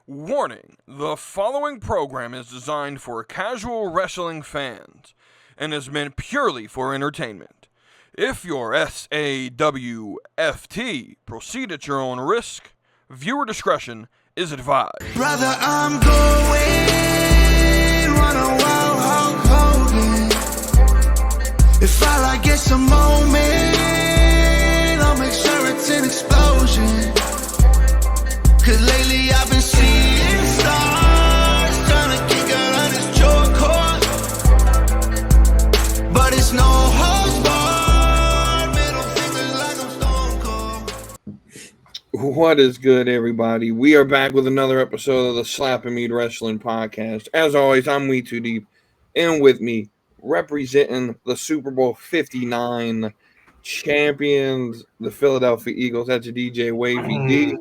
Warning, the following program is designed for casual wrestling fans and is meant purely for entertainment. If you're SAWFT, proceed at your own risk. Viewer discretion is advised. Brother, I'm going run a wild Hulk Hogan. If all I get's a moment, I'll make sure it's an explosion. Cause lately I've been seeing stars, trying to kick out on this jaw cord. But it's no holds barred, middle fingers like I'm Stone Cold. What is good, everybody? We are back with another episode of the Slap and Meat Wrestling Podcast. As always, I'm We Too Deep, and with me, representing the Super Bowl 59 champions, the Philadelphia Eagles. That's DJ Wavy D.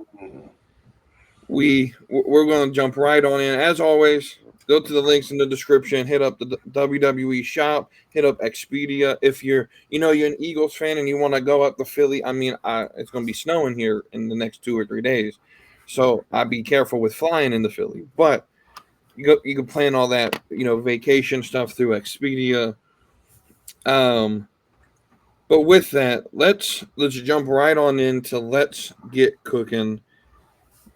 We're going to jump right on in. As always, go to the links in the description. Hit up the WWE shop. Hit up Expedia. If you're an Eagles fan and you want to go up to Philly, it's going to be snowing here in the next 2 or 3 days, so I'd be careful with flying into Philly. But you can plan all that vacation stuff through Expedia. But with that, let's jump right on into Let's Get Cooking.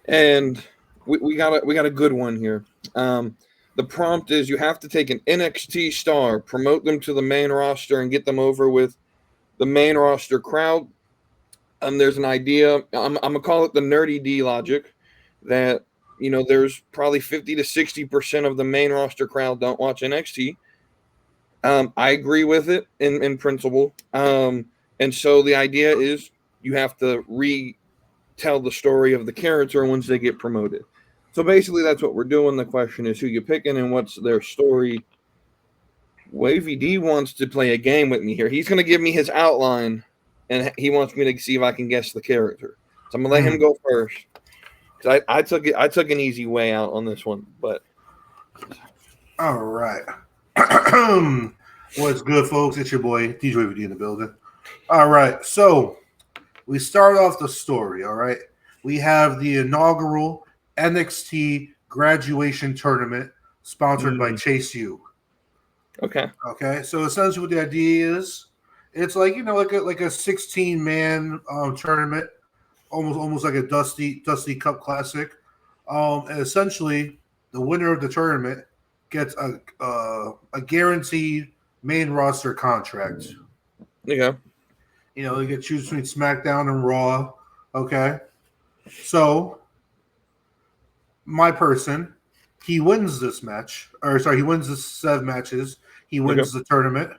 And we got a good one here. The prompt is you have to take an NXT star, promote them to the main roster, and get them over with the main roster crowd. There's an idea. I'm gonna call it the Nerdy D logic that there's probably 50 to 60% of the main roster crowd don't watch NXT. I agree with it in principle. And so the idea is you have to tell the story of the character once they get promoted. So basically that's what we're doing. The question is who you're picking and what's their story. Wavy D wants to play a game with me here. He's going to give me his outline and he wants me to see if I can guess the character. So I'm going to let him go first. Cause I took an easy way out on this one, but all right. What's good, folks? It's your boy DJ Wavy D in the building. All right, so we start off the story, all right? We have the inaugural NXT graduation tournament sponsored by Chase U. Okay. Okay, so essentially what the idea is, it's like, like a 16-man tournament, almost like a Dusty Cup Classic. And essentially, the winner of the tournament gets a guaranteed main roster contract. Yeah. You get to choose between SmackDown and Raw. Okay. So, my person, he wins this match. He wins the 7 matches. He wins the tournament.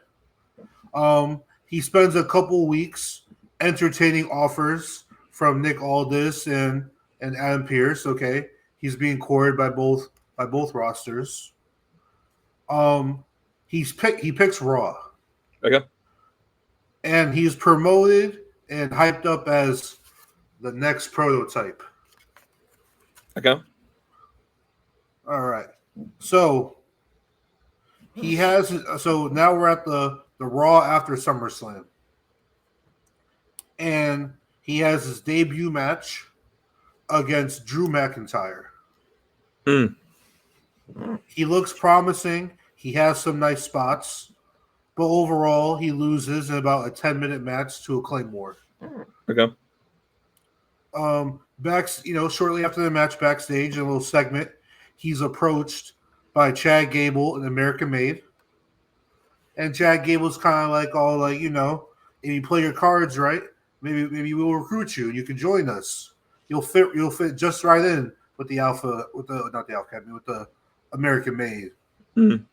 He spends a couple weeks entertaining offers from Nick Aldis and Adam Pearce. Okay. He's being courted by both rosters. He picks Raw. Okay. And he's promoted and hyped up as the next prototype. Okay. All right. So now we're at the Raw after SummerSlam. And he has his debut match against Drew McIntyre. He looks promising. He has some nice spots. But overall, he loses in about a 10-minute match to a Claymore. Okay. Shortly after the match, backstage, in a little segment, he's approached by Chad Gable, an American Made. And Chad Gable's kind of like, if you play your cards right, maybe we'll recruit you and you can join us. You'll fit just right in with the American Made. Mm.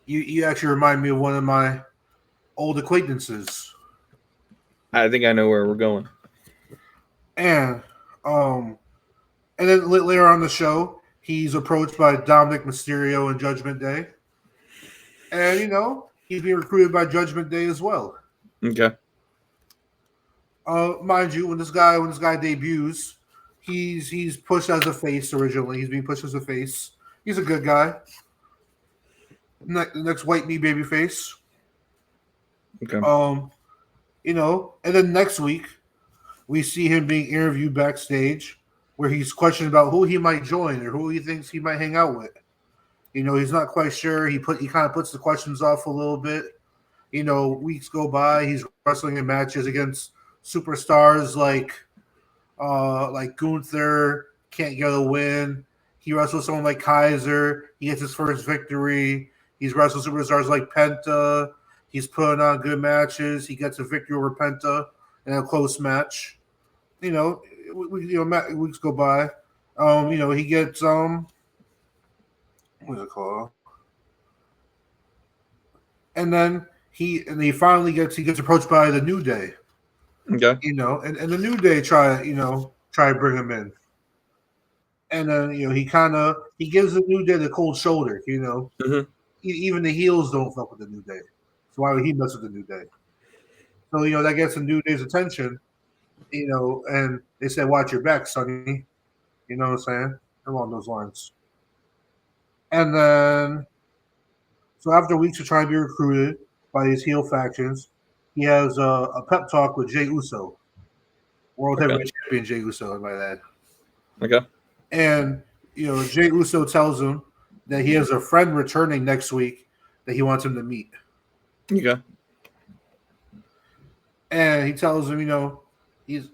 You actually remind me of one of my old acquaintances. I think I know where we're going. And then later on the show, he's approached by Dominic Mysterio and Judgment Day. And he's being recruited by Judgment Day as well. Okay. Mind you, when this guy debuts, he's pushed as a face originally. He's being pushed as a face. He's a good guy. The next white meat baby face. Okay. And then next week we see him being interviewed backstage where he's questioning about who he might join or who he thinks he might hang out with. He's not quite sure. He kind of puts the questions off a little bit. Weeks go by. He's wrestling in matches against superstars like Gunther, can't get a win. He wrestles someone like Kaiser. He gets his first victory. He's wrestled superstars like Penta. He's putting on good matches. He gets a victory over Penta in a close match. Weeks go by. He gets what is it called? And then he finally gets approached by the New Day. Okay. And the New Day try to bring him in. And then he gives the New Day the cold shoulder, Mm-hmm. Even the heels don't fuck with the New Day. So why would he mess with the New Day? So that gets the New Day's attention, and they said, "Watch your back, Sonny." You know what I'm saying? Along those lines. And then, so after weeks of trying to be recruited by these heel factions, he has a pep talk with Jey Uso, World Heavyweight Champion Jey Uso, I might add. Okay. And Jey Uso tells him that he has a friend returning next week that he wants him to meet. Okay. And he tells him, he's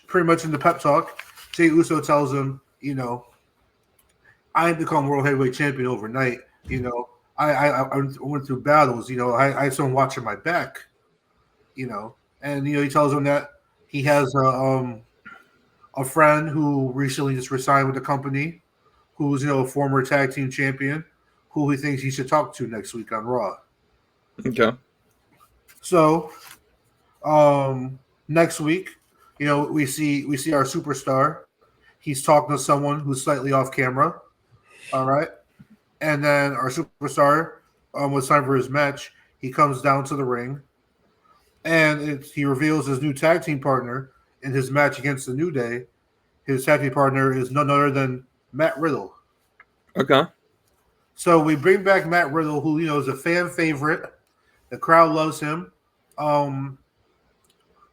pretty much in the pep talk. Jey Uso tells him, I didn't become World Heavyweight Champion overnight. I went through battles. I had someone watching my back. And he tells him that he has a friend who recently just resigned with the company, who's a former tag team champion, who he thinks he should talk to next week on Raw. Okay. So, next week, we see our superstar. He's talking to someone who's slightly off camera. All right. And then our superstar, when it's time for his match, he comes down to the ring, and he reveals his new tag team partner in his match against the New Day. His tag team partner is none other than Matt Riddle. Okay. So we bring back Matt Riddle, who is a fan favorite. The crowd loves him.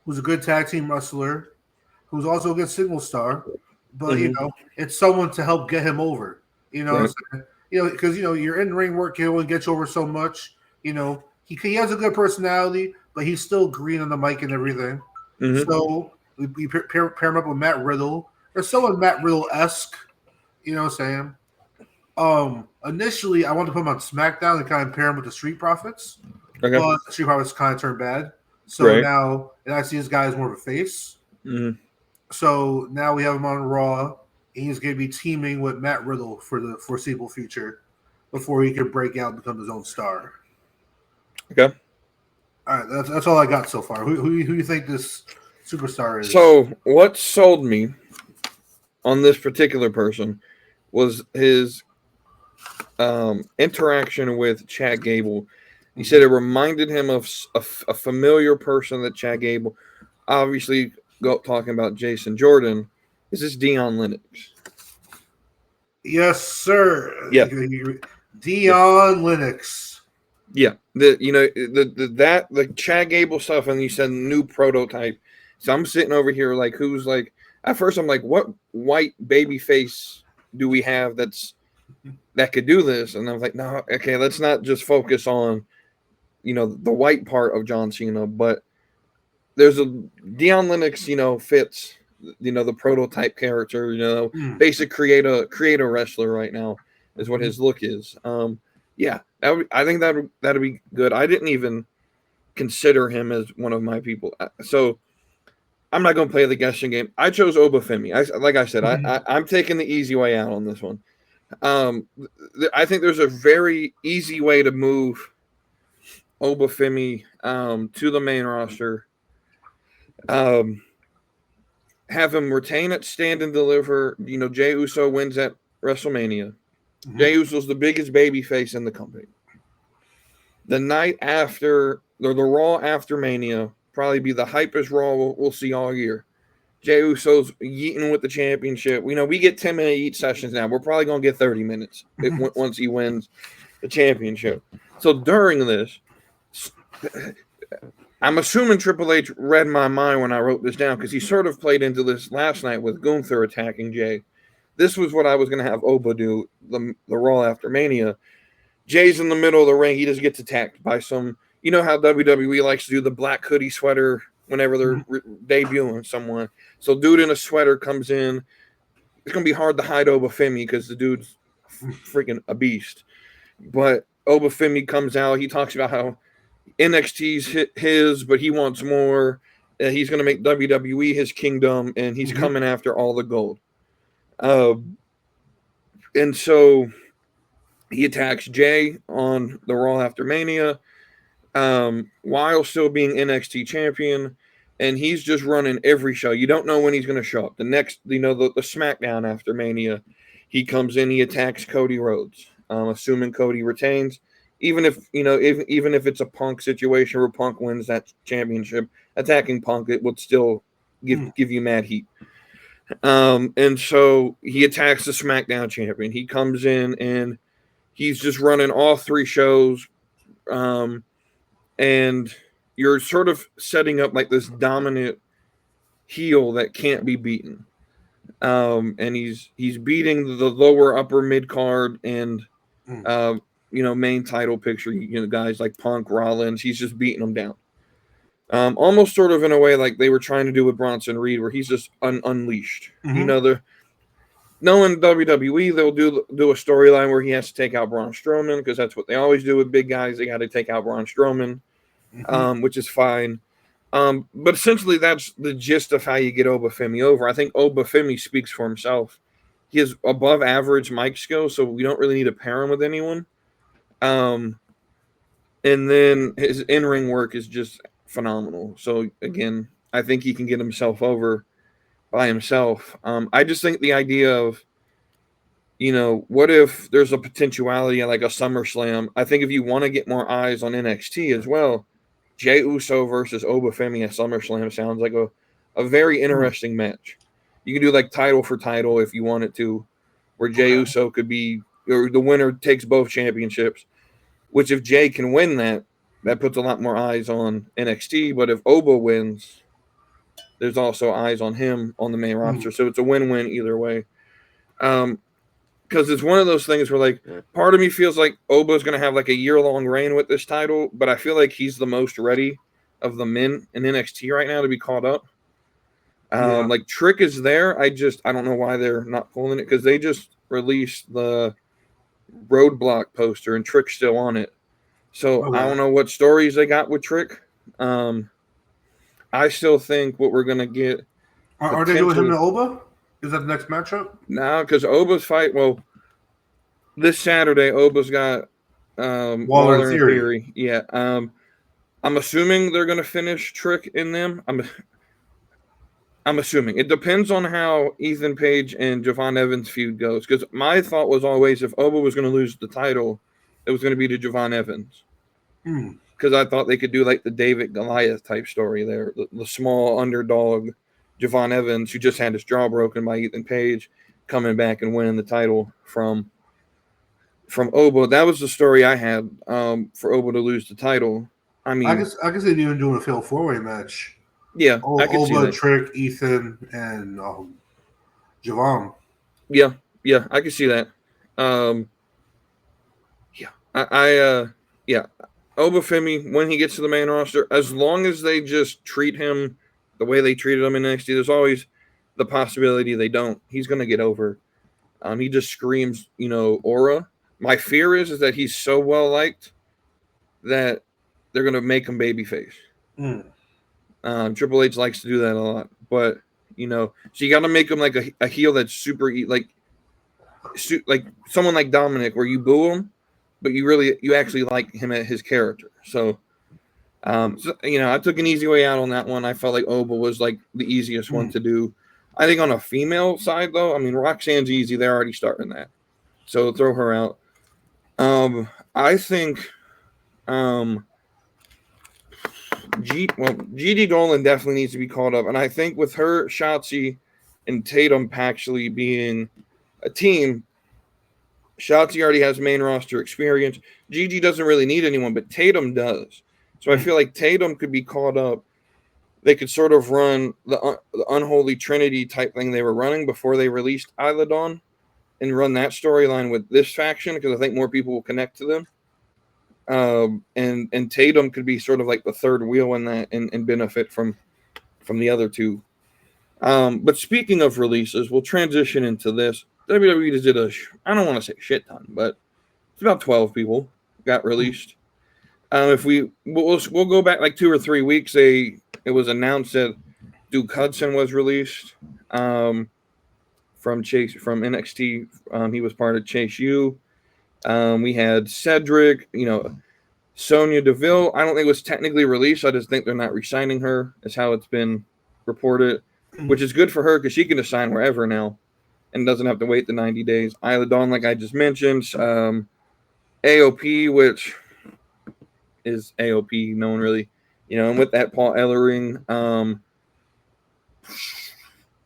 Who's a good tag team wrestler, who's also a good single star. But it's someone to help get him over. Because your in-ring work can only get you over so much. He has a good personality, but he's still green on the mic and everything. Mm-hmm. So we pair him up with Matt Riddle. Or someone Matt Riddle-esque. You know what I'm saying? Initially, I wanted to put him on SmackDown and kind of pair him with the Street Profits. Okay. But the Street Profits kind of turned bad. So now, and I see this guy as more of a face. Mm-hmm. So now we have him on Raw. He's going to be teaming with Matt Riddle for the foreseeable future before he can break out and become his own star. Okay. All right, that's all I got so far. Who do you think this superstar is? So what sold me on this particular person was his interaction with Chad Gable. He said it reminded him of a familiar person that Chad Gable, obviously talking about Jason Jordan. Is this Dion Lennox? Yes, sir. Yeah. Dion Lennox. Yeah. The Chad Gable stuff, and you said new prototype. So I'm sitting over here like, who's like, at first I'm like, what white baby face do we have that could do this? And I was like, no, okay, let's not just focus on, the white part of John Cena, but there's a Dion Lennox, fits, the prototype character, basic creator wrestler right now is what his look is. I think that'd be good. I didn't even consider him as one of my people. So I'm not going to play the guessing game. I chose Obafemi. Like I said, I'm taking the easy way out on this one. I think there's a very easy way to move Obafemi to the main roster. Have him retain it, stand and deliver. Jey Uso wins at WrestleMania. Mm-hmm. Jey Uso's the biggest baby face in the company. The night after, or the Raw after Mania, probably be the hypest Raw we'll see all year. Jey Uso's yeeting with the championship. We get 10-minute eat sessions now. We're probably going to get 30 minutes once he wins the championship. So during this, I'm assuming Triple H read my mind when I wrote this down, because he sort of played into this last night with Gunther attacking Jay. This was what I was going to have Oba do the Raw after Mania. Jay's in the middle of the ring. He just gets attacked by some, you know how WWE likes to do the black hoodie sweater whenever they're debuting someone. So dude in a sweater comes in. It's going to be hard to hide Oba Femi because the dude's freaking a beast. But Oba Femi comes out. He talks about how NXT's his, but he wants more. He's going to make WWE his kingdom, and he's coming after all the gold. And so he attacks Jay on the Raw after Mania, while still being NXT champion, and he's just running every show. You don't know when he's going to show up. The next, the Smackdown after Mania, he comes in, he attacks Cody Rhodes, assuming Cody retains. Even if it's a Punk situation where Punk wins that championship, attacking Punk, it would still give you mad heat. And so he attacks the SmackDown champion. He comes in and he's just running all three shows. And you're sort of setting up like this dominant heel that can't be beaten. And he's beating the lower upper mid card and main title picture, guys like Punk, Rollins. He's just beating them down. Almost sort of in a way like they were trying to do with Bronson Reed, where he's just unleashed. Knowing WWE, they'll do a storyline where he has to take out Braun Strowman, because that's what they always do with big guys. They got to take out Braun Strowman, which is fine. But essentially, that's the gist of how you get Oba Femi over. I think Oba Femi speaks for himself. He has above average mic skills, so we don't really need to pair him with anyone. And then his in-ring work is just phenomenal. So again, I think he can get himself over by himself. I just think the idea of, what if there's a potentiality like a SummerSlam? I think if you want to get more eyes on NXT as well, Jey Uso versus Oba Femi at SummerSlam sounds like a very interesting match. You can do like title for title if you wanted to, where Jey Uso could be, or the winner takes both championships, which if Jey can win that puts a lot more eyes on NXT. But if Oba wins, there's also eyes on him on the main roster. So it's a win-win either way. Because it's one of those things where, like, part of me feels like Oba's going to have like a year-long reign with this title, but I feel like he's the most ready of the men in NXT right now to be called up. Like, Trick is there. I don't know why they're not pulling it, because they just released the Roadblock poster and Trick's still on it. So I don't know what stories they got with Trick. I still think what we're going to get. Are they doing him to Oba? Is that the next matchup? No, because Oba's fight, this Saturday, Oba's got Waller and Theory. Yeah. I'm assuming they're going to finish Trick in them. I'm assuming. It depends on how Ethan Page and Javon Evans' feud goes. Because my thought was always, if Oba was going to lose the title, it was going to be to Javon Evans. Because I thought they could do like the David Goliath type story there. The small underdog Javon Evans, who just had his jaw broken by Ethan Page, coming back and winning the title from Oba. That was the story I had for Oba to lose the title. I mean, I guess they'd even doing a fatal four-way match. Yeah, I could see that. Oba, Trick, Ethan, and Javon. Yeah, I can see that. Oba Femi, when he gets to the main roster, as long as they just treat him the way they treated him in NXT, there's always the possibility they don't. He's going to get over. He just screams, aura. My fear is that he's so well liked that they're going to make him babyface. Triple H likes to do that a lot, but so you got to make him like a heel that's super like someone like Dominic, where you boo him, but you actually like him at his character. So, I took an easy way out on that one. I felt like Oba was like the easiest one to do. I think on a female side, though, I mean, Roxanne's easy. They're already starting that, so throw her out. I think, GD Dolan definitely needs to be called up, and I think with her, Shotzi, and Tatum actually being a team, Shotzi already has main roster experience. Gigi doesn't really need anyone, but Tatum does. So I feel like Tatum could be caught up. They could sort of run the unholy trinity type thing they were running before they released Isla Dawn and run that storyline with this faction because I think more people will connect to them. And Tatum could be sort of like the third wheel in that and benefit from the other two. But speaking of releases, we'll transition into this. WWE just did I don't want to say shit ton, but it's about 12 people got released. If we'll go back like 2 or 3 weeks, it was announced that Duke Hudson was released from NXT. He was part of Chase U. We had Cedric, Sonya Deville. I don't think it was technically released. I just think they're not re-signing her. Is how it's been reported, which is good for her because she can just sign wherever now and doesn't have to wait the 90 days. Isla Dawn, like I just mentioned. AOP, which is AOP. No one really, and with that Paul Ellering, and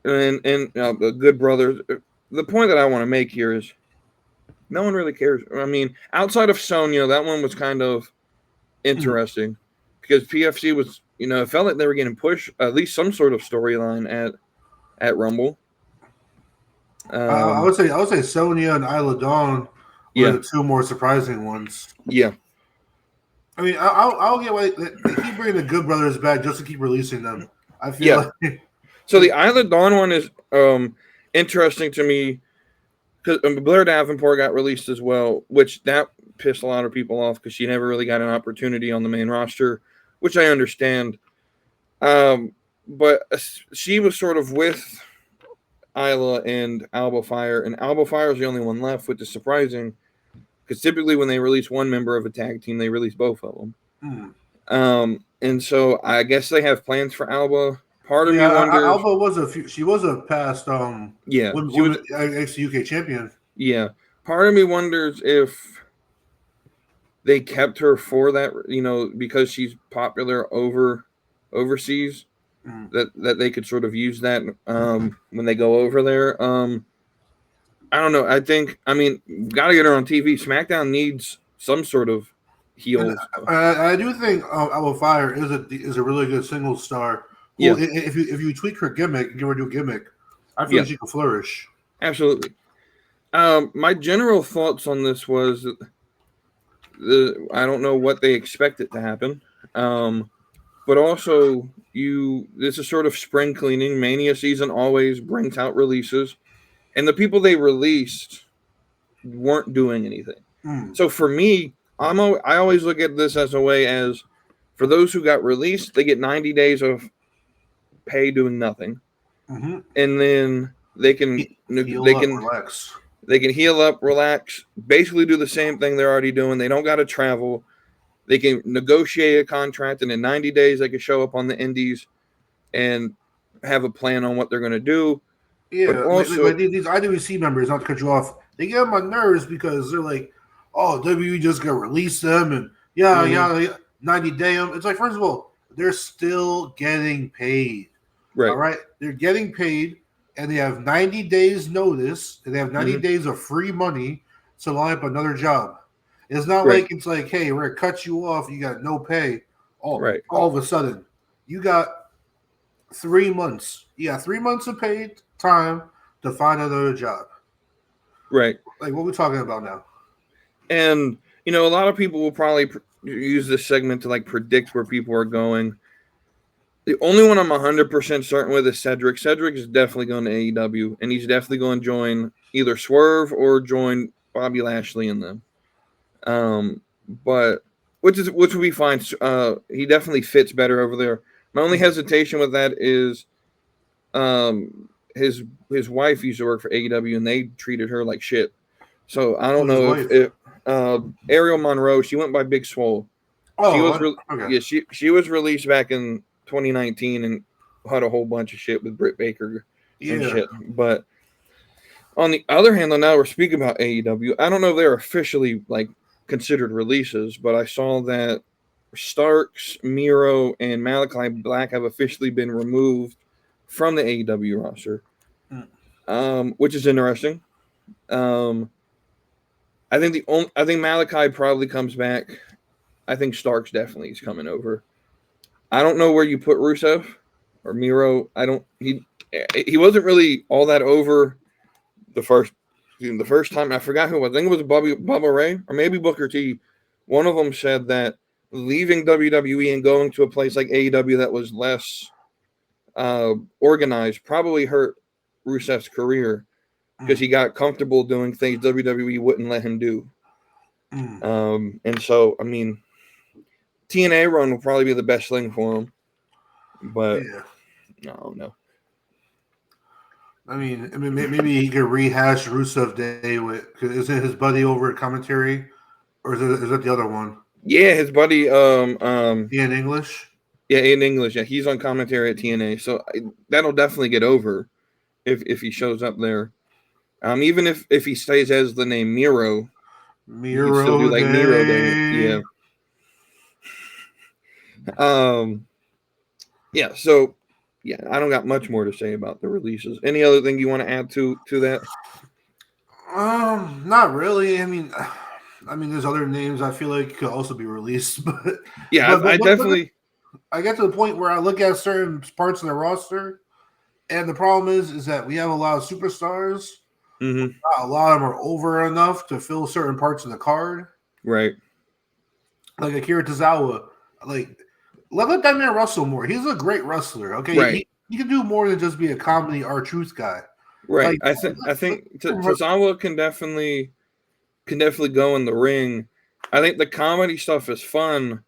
the Good Brothers. The point that I want to make here is no one really cares. I mean, outside of Sonya, that one was kind of interesting because PFC was, it felt like they were getting pushed at least some sort of storyline at Rumble. I would say Sonya and Isla Dawn were the two more surprising ones. Yeah. I mean, I'll get why they keep bringing the Good Brothers back just to keep releasing them. I feel like. So the Isla Dawn one is interesting to me because Blair Davenport got released as well, which that pissed a lot of people off because she never really got an opportunity on the main roster, which I understand. But she was sort of with Isla and Alba Fire, and Alba Fire is the only one left, which is surprising because typically when they release one member of a tag team, they release both of them. And so I guess they have plans for Alba. Part of me wonders. Alba was she was a past NXT UK champion. Yeah, part of me wonders if they kept her for that, because she's popular overseas. That they could sort of use that when they go over there. I don't know. Got to get her on TV. SmackDown needs some sort of heel. I do think Alba Fire is a really good single star. Yeah. Well, if you tweak her gimmick and give her a new gimmick, I feel like she can flourish. Absolutely. My general thoughts on this was I don't know what they expected to happen. But also this is sort of spring cleaning. Mania season always brings out releases, and the people they released weren't doing anything. So for me, I always look at this as a way as for those who got released, they get 90 days of pay doing nothing, and then they can relax. They can heal up, relax, basically do the same thing they're already doing. They don't got to travel. They can negotiate a contract, and in 90 days, they can show up on the indies and have a plan on what they're going to do. Yeah, but also, these IWC members, not to cut you off, they get on my nerves because they're like, oh, WWE just going to release them, and 90 day them. It's like, first of all, they're still getting paid. Right. All right? They're getting paid, and they have 90 days notice, and they have 90 days of free money to line up another job. It's not like it's like, hey, we're gonna cut you off. You got no pay. All of a sudden, you got 3 months. You got 3 months of paid time to find another job. Right. Like, what are we talking about now? And a lot of people will probably use this segment to predict where people are going. The only one I'm 100% certain with is Cedric. Cedric is definitely going to AEW, and he's definitely going to join either Swerve or join Bobby Lashley in them. But which would be fine. He definitely fits better over there. My only hesitation with that is his wife used to work for AEW and they treated her like shit. So I don't know if Ariel Monroe, she went by Big Swole. She was released back in 2019 and had a whole bunch of shit with Britt Baker and shit. But on the other hand, though, now we're speaking about AEW. I don't know if they're officially considered releases, but I saw that Starks, Miro, and Malachi Black have officially been removed from the AEW roster, which is interesting. I think Malachi probably comes back I think Starks definitely is coming over. I don't know where you put Rusev or Miro. He wasn't really all that over the first time. I forgot who it was. I think it was Bubba Ray or maybe Booker T. One of them said that leaving WWE and going to a place like AEW that was less organized probably hurt Rusev's career because he got comfortable doing things WWE wouldn't let him do. And so, I mean, TNA run will probably be the best thing for him. But no. I mean, maybe he could rehash Rusev Day with, cause isn't his buddy over at commentary, or is that the other one? Yeah, his buddy. In English. Yeah, in English. Yeah, he's on commentary at TNA, so that'll definitely get over if he shows up there. Even if he stays as the name Miro. Miro still do like Day. Miro Day. Yeah. Yeah. So, yeah, I don't got much more to say about the releases. Any other thing you want to add to that? Not really. I mean, there's other names I feel like could also be released, but yeah, I definitely. I get to the point where I look at certain parts of the roster, and the problem is that we have a lot of superstars. Mm-hmm. A lot of them are over enough to fill certain parts of the card. Right. Like Akira Tozawa, like let that man wrestle more. He's a great wrestler. Okay, right. He can do more than just be a comedy R-Truth guy. Right. Like, I think Tozawa can definitely go in the ring. I think the comedy stuff is fun,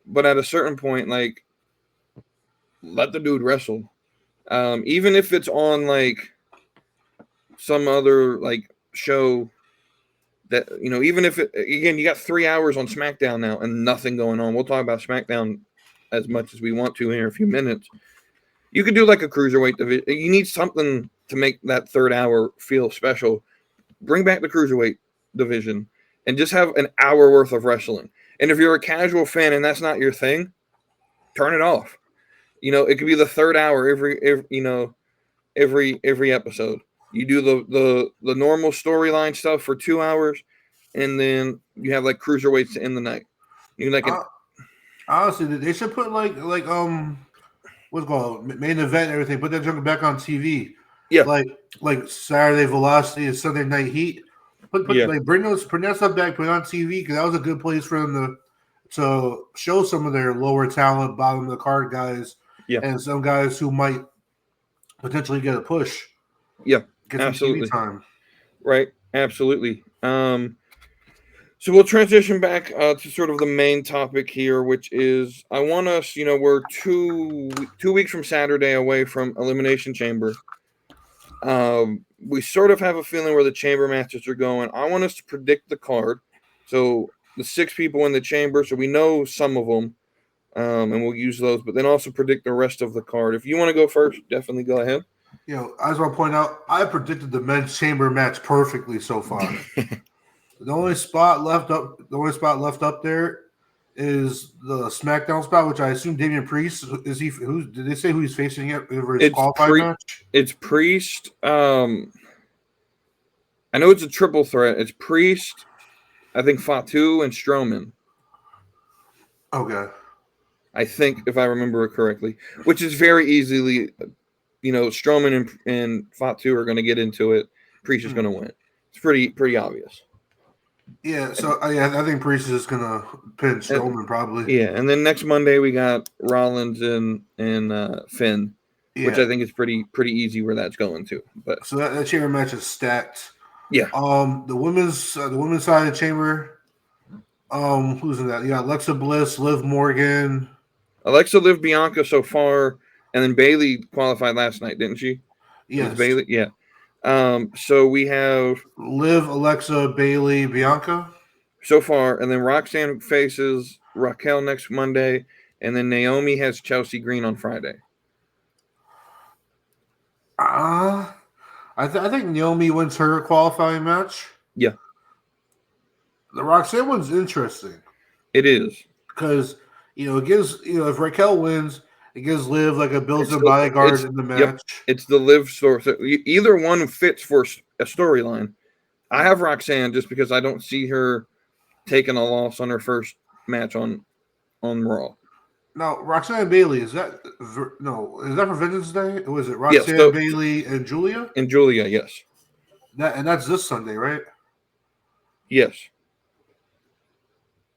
but at a certain point, like, let the dude wrestle. Even if it's on like some other like show that, you know, even if again, you got 3 hours on SmackDown now and nothing going on. We'll talk about SmackDown as much as we want to in a few minutes. You could do like a cruiserweight division. You need something to make that 3rd hour feel special. Bring back the cruiserweight division and just have an hour worth of wrestling. And if you're a casual fan and that's not your thing, turn it off. You know, it could be the 3rd hour every episode. You do the normal storyline stuff for 2 hours, and then you have like cruiserweights to end the night. You like honestly, they should put like what's it called, main event and everything. Put that junk back on TV. Yeah, like Saturday Velocity and Sunday Night Heat. Like bring that stuff back. Put it on TV because that was a good place for them to show some of their lower talent, bottom of the card guys, and some guys who might potentially get a push. Yeah. Get absolutely. TV time. Right, absolutely. So we'll transition back to sort of the main topic here, which is I want us, you know, we're 2 weeks from Saturday away from Elimination Chamber. We sort of have a feeling where the chamber matches are going. I want us to predict the card. So the 6 people in the chamber, so we know some of them, and we'll use those, but then also predict the rest of the card. If you want to go first, definitely go ahead. You know, I just want to point out, I predicted the men's chamber match perfectly so far. The only spot left up there is the SmackDown spot, which I assume Damian Priest is. Did they say who he's facing it for his qualifying match? It's Priest. I know it's a triple threat. It's Priest, I think Fatu and Strowman. Okay. I think if I remember it correctly, which is very easily. You know, Strowman and Fatu are going to get into it. Priest is going to win. It's pretty obvious. Yeah, so I think Priest is going to pin Strowman probably. Yeah, and then next Monday we got Rollins and Finn, which I think is pretty easy where that's going to. But so that chamber match is stacked. Yeah. The women's side of the chamber. Who's in that? Yeah, Alexa Bliss, Liv Morgan, Liv, Bianca so far. And then Bayley qualified last night, didn't she? Yes. Bayley, yeah. So we have Liv, Alexa, Bayley, Bianca so far, and then Roxanne faces Raquel next Monday, and then Naomi has Chelsea Green on Friday. I think Naomi wins her qualifying match. Yeah. The Roxanne one's interesting. It is because it gives if Raquel wins. It gives Liv like a built-in bodyguard in the match. Yep, it's the Liv story. So either one fits for a storyline. I have Roxanne just because I don't see her taking a loss on her first match on Raw. Now, Roxanne and Bayley, is that for Vengeance Day? Was it Yes, Roxanne, Bayley, and Julia? And Julia, yes. That's this Sunday, right? Yes.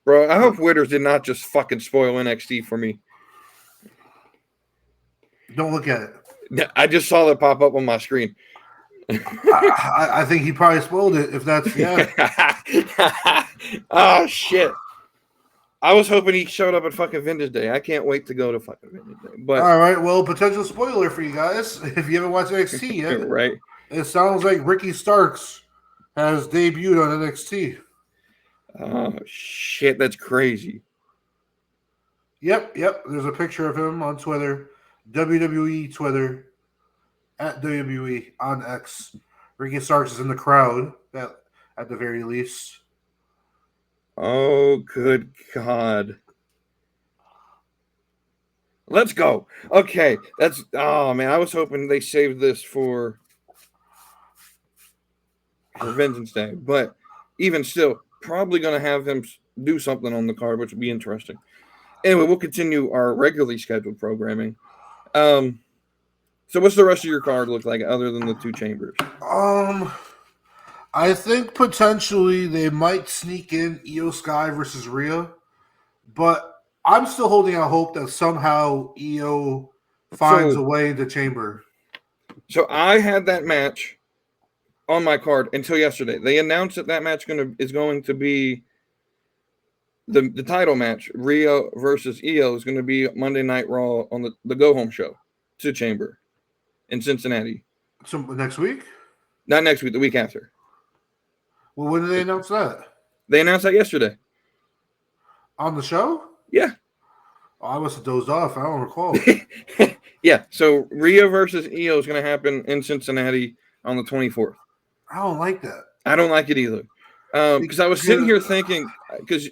Bro, I hope Witters did not just fucking spoil NXT for me. Don't look at it. I just saw that pop up on my screen. I think he probably spoiled it. If that's Oh shit! I was hoping he showed up at fucking Vintage Day. I can't wait to go to fucking Vintage Day. But all right, well, potential spoiler for you guys if you haven't watched NXT yet. Right? It sounds like Ricky Starks has debuted on NXT. Oh shit! That's crazy. Yep. There's a picture of him on Twitter, WWE Twitter. At WWE on X. Ricky Starks is in the crowd, at the very least. Oh, good God. Let's go. Okay. Oh, man. I was hoping they saved this for Vengeance Day. But even still, probably going to have him do something on the card, which would be interesting. Anyway, we'll continue our regularly scheduled programming. So what's the rest of your card look like other than the two chambers? I think potentially they might sneak in Io Sky versus Rhea, but I'm still holding out hope that somehow Io finds a way into chamber. So I had that match on my card until yesterday. They announced that match is going to be the title match. Rhea versus Io is going to be Monday Night Raw on the Go Home show to Chamber in Cincinnati. So next week? Not next week, the week after. Well, when did they announce that? They announced that yesterday. On the show? Yeah. Oh, I must have dozed off. I don't recall. Yeah, so Rhea versus Io is going to happen in Cincinnati on the 24th. I don't like that. I don't like it either. Because I was sitting here thinking, because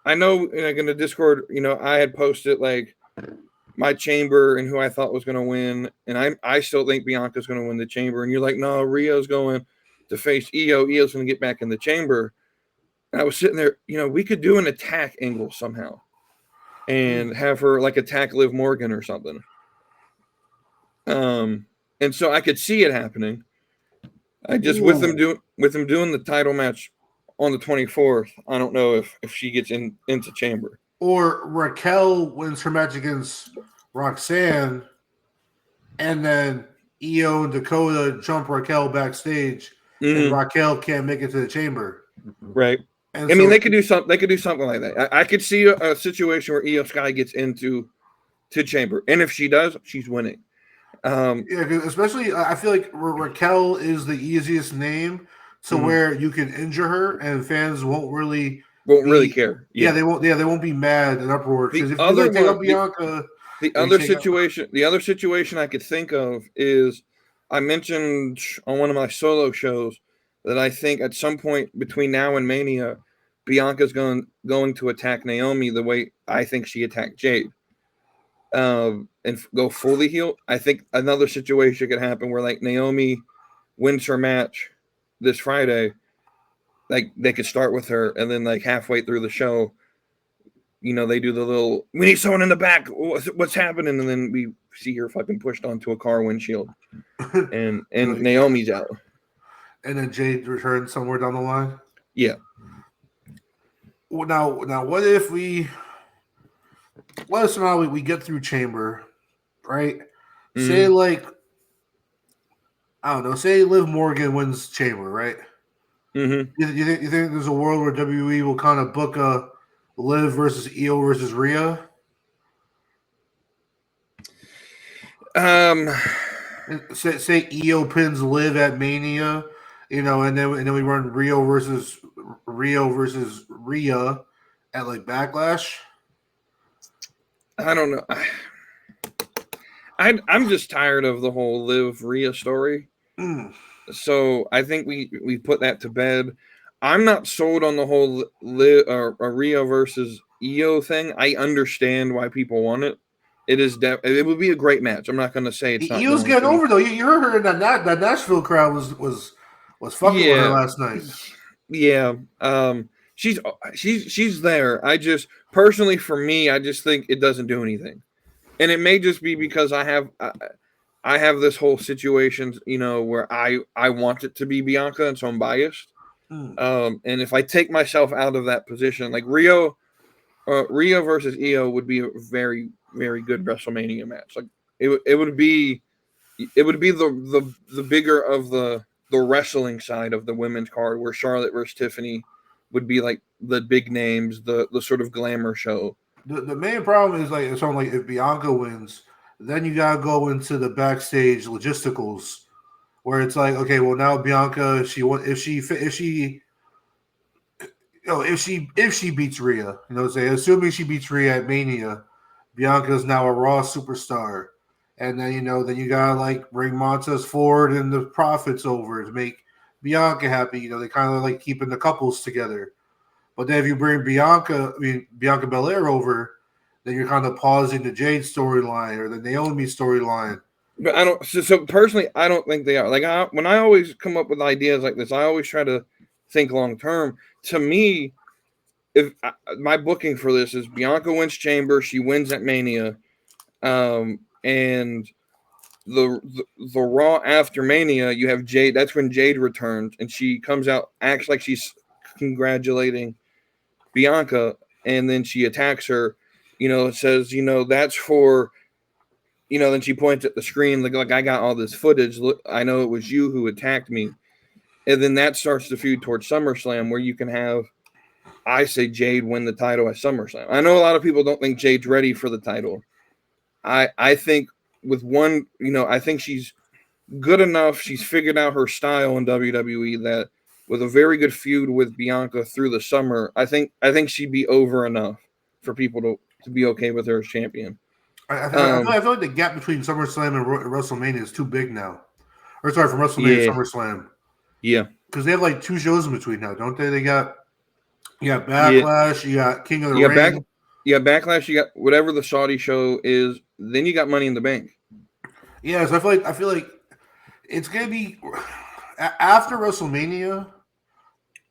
I know in the Discord, I had posted like my chamber and who I thought was going to win. And I still think Bianca's going to win the chamber. And you're like, no, Rio's going to face Io. Io's going to get back in the chamber. And I was sitting there, we could do an attack angle somehow and have her like attack Liv Morgan or something. And so I could see it happening. I just with them doing the title match on the 24th. I don't know if she gets into chamber. Or Raquel wins her match against Roxanne, and then Io and Dakota jump Raquel backstage, and Raquel can't make it to the chamber. Right. And I mean, they could do something. They could do something like that. I could see a situation where Io Sky gets into chamber, and if she does, she's winning. Especially I feel like Raquel is the easiest name to where you can injure her, and fans won't really care. Yeah, they won't. Yeah, they won't be mad and uproar. Because if you take up Bianca, the other situation I could think of is I mentioned on one of my solo shows that I think at some point between now and Mania, Bianca's going to attack Naomi the way I think she attacked Jade, and go fully heel. I think another situation could happen where like Naomi wins her match this Friday. Like they could start with her, and then like halfway through the show, they do the little, we need someone in the back. What's happening? And then we see her fucking pushed onto a car windshield, and Naomi's out. And then Jade returns somewhere down the line. Yeah. Well, now, what if somehow we get through chamber, right? Say like, I don't know. Say Liv Morgan wins chamber, right? You think there's a world where WWE will kind of book a Liv versus Io versus Rhea? Say Io pins Liv at Mania, and then we run Rio versus Rhea at like Backlash. I don't know. I'm just tired of the whole Liv Rhea story. So I think we put that to bed. I'm not sold on the whole Rhea versus Io thing. I understand why people want it. It would be a great match. I'm not going to say it's not. Io's getting over though. You heard her in that Nashville crowd was fucking with her last night. Yeah. she's there. I just personally, for me, I just think it doesn't do anything, and it may just be because I have this whole situation, where I want it to be Bianca, and so I'm biased. And if I take myself out of that position, like Rio versus Io would be a very, very good WrestleMania match. Like it would be the bigger of the wrestling side of the women's card, where Charlotte versus Tiffany would be like the big names, the sort of glamour show. The main problem is if Bianca wins, then you gotta go into the backstage logisticals, where it's like, okay, well now Bianca, if she beats Rhea, assuming she beats Rhea at Mania, Bianca is now a Raw superstar, and then you gotta bring Montez Ford and the Profits over to make Bianca happy. They kind of like keeping the couples together. But then if you bring Bianca Belair over, then you're kind of pausing the Jade storyline or the Naomi storyline. But I don't. So personally, I don't think they are. When I always come up with ideas like this, I always try to think long term. To me, my booking for this is Bianca wins Chamber, she wins at Mania, and the Raw after Mania, you have Jade. That's when Jade returns, and she comes out, acts like she's congratulating Bianca, and then she attacks her. Says, that's for, then she points at the screen like I got all this footage. Look, I know it was you who attacked me. And then that starts the feud towards SummerSlam, where you can have, I say, Jade win the title at SummerSlam. I know a lot of people don't think Jade's ready for the title. I think with one, I think she's good enough. She's figured out her style in WWE that with a very good feud with Bianca through the summer, I think she'd be over enough for people to be okay with her as champion. I feel like the gap between SummerSlam and WrestleMania is too big now. Or sorry, from WrestleMania to SummerSlam. Yeah. Because they have 2 shows in between now, don't they? You got Backlash, you got King of the Ring. You got Backlash, you got whatever the Saudi show is, then you got Money in the Bank. Yeah, so I feel like it's gonna be after WrestleMania.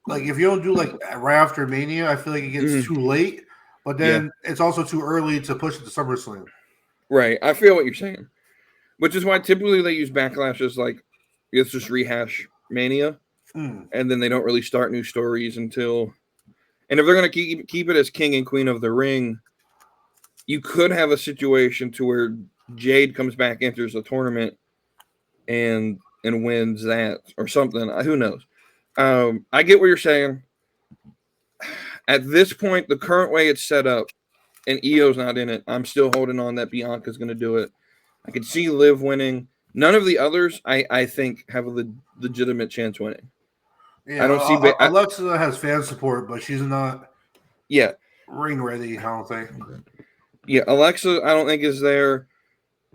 If you don't do right after Mania, I feel like it gets too late. But then it's also too early to push it to SummerSlam. Right. I feel what you're saying. Which is why typically they use Backlash as let's just rehash Mania. And then they don't really start new stories until. And if they're going to keep it as King and Queen of the Ring, you could have a situation to where Jade comes back, enters the tournament, and wins that or something. Who knows? I get what you're saying. At this point, the current way it's set up, and Io's not in it, I'm still holding on that Bianca's going to do it. I could see Liv winning. None of the others, I think, have a legitimate chance winning. Yeah, I don't see. Alexa has fan support, but she's not. Yeah, ring ready. I don't think. Yeah, Alexa, I don't think is there.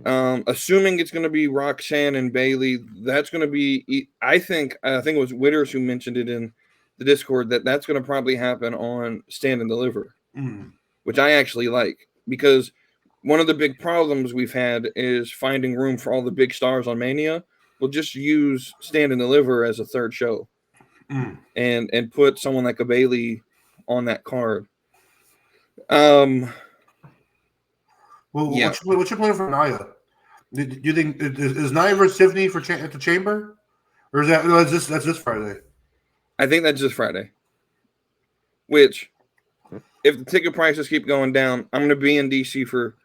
Assuming it's going to be Roxanne and Bayley, that's going to be. I think it was Witters who mentioned it in the Discord that's going to probably happen on Stand and Deliver, which I actually like, because one of the big problems we've had is finding room for all the big stars on Mania. We'll just use Stand and Deliver as a third show, and put someone like a Bayley on that card. Well, yeah. What's your plan for Nia? Do you think is Nia versus Tiffany at the Chamber, or is that's this Friday? I think that's just Friday. Which, if the ticket prices keep going down, I'm going to be in DC for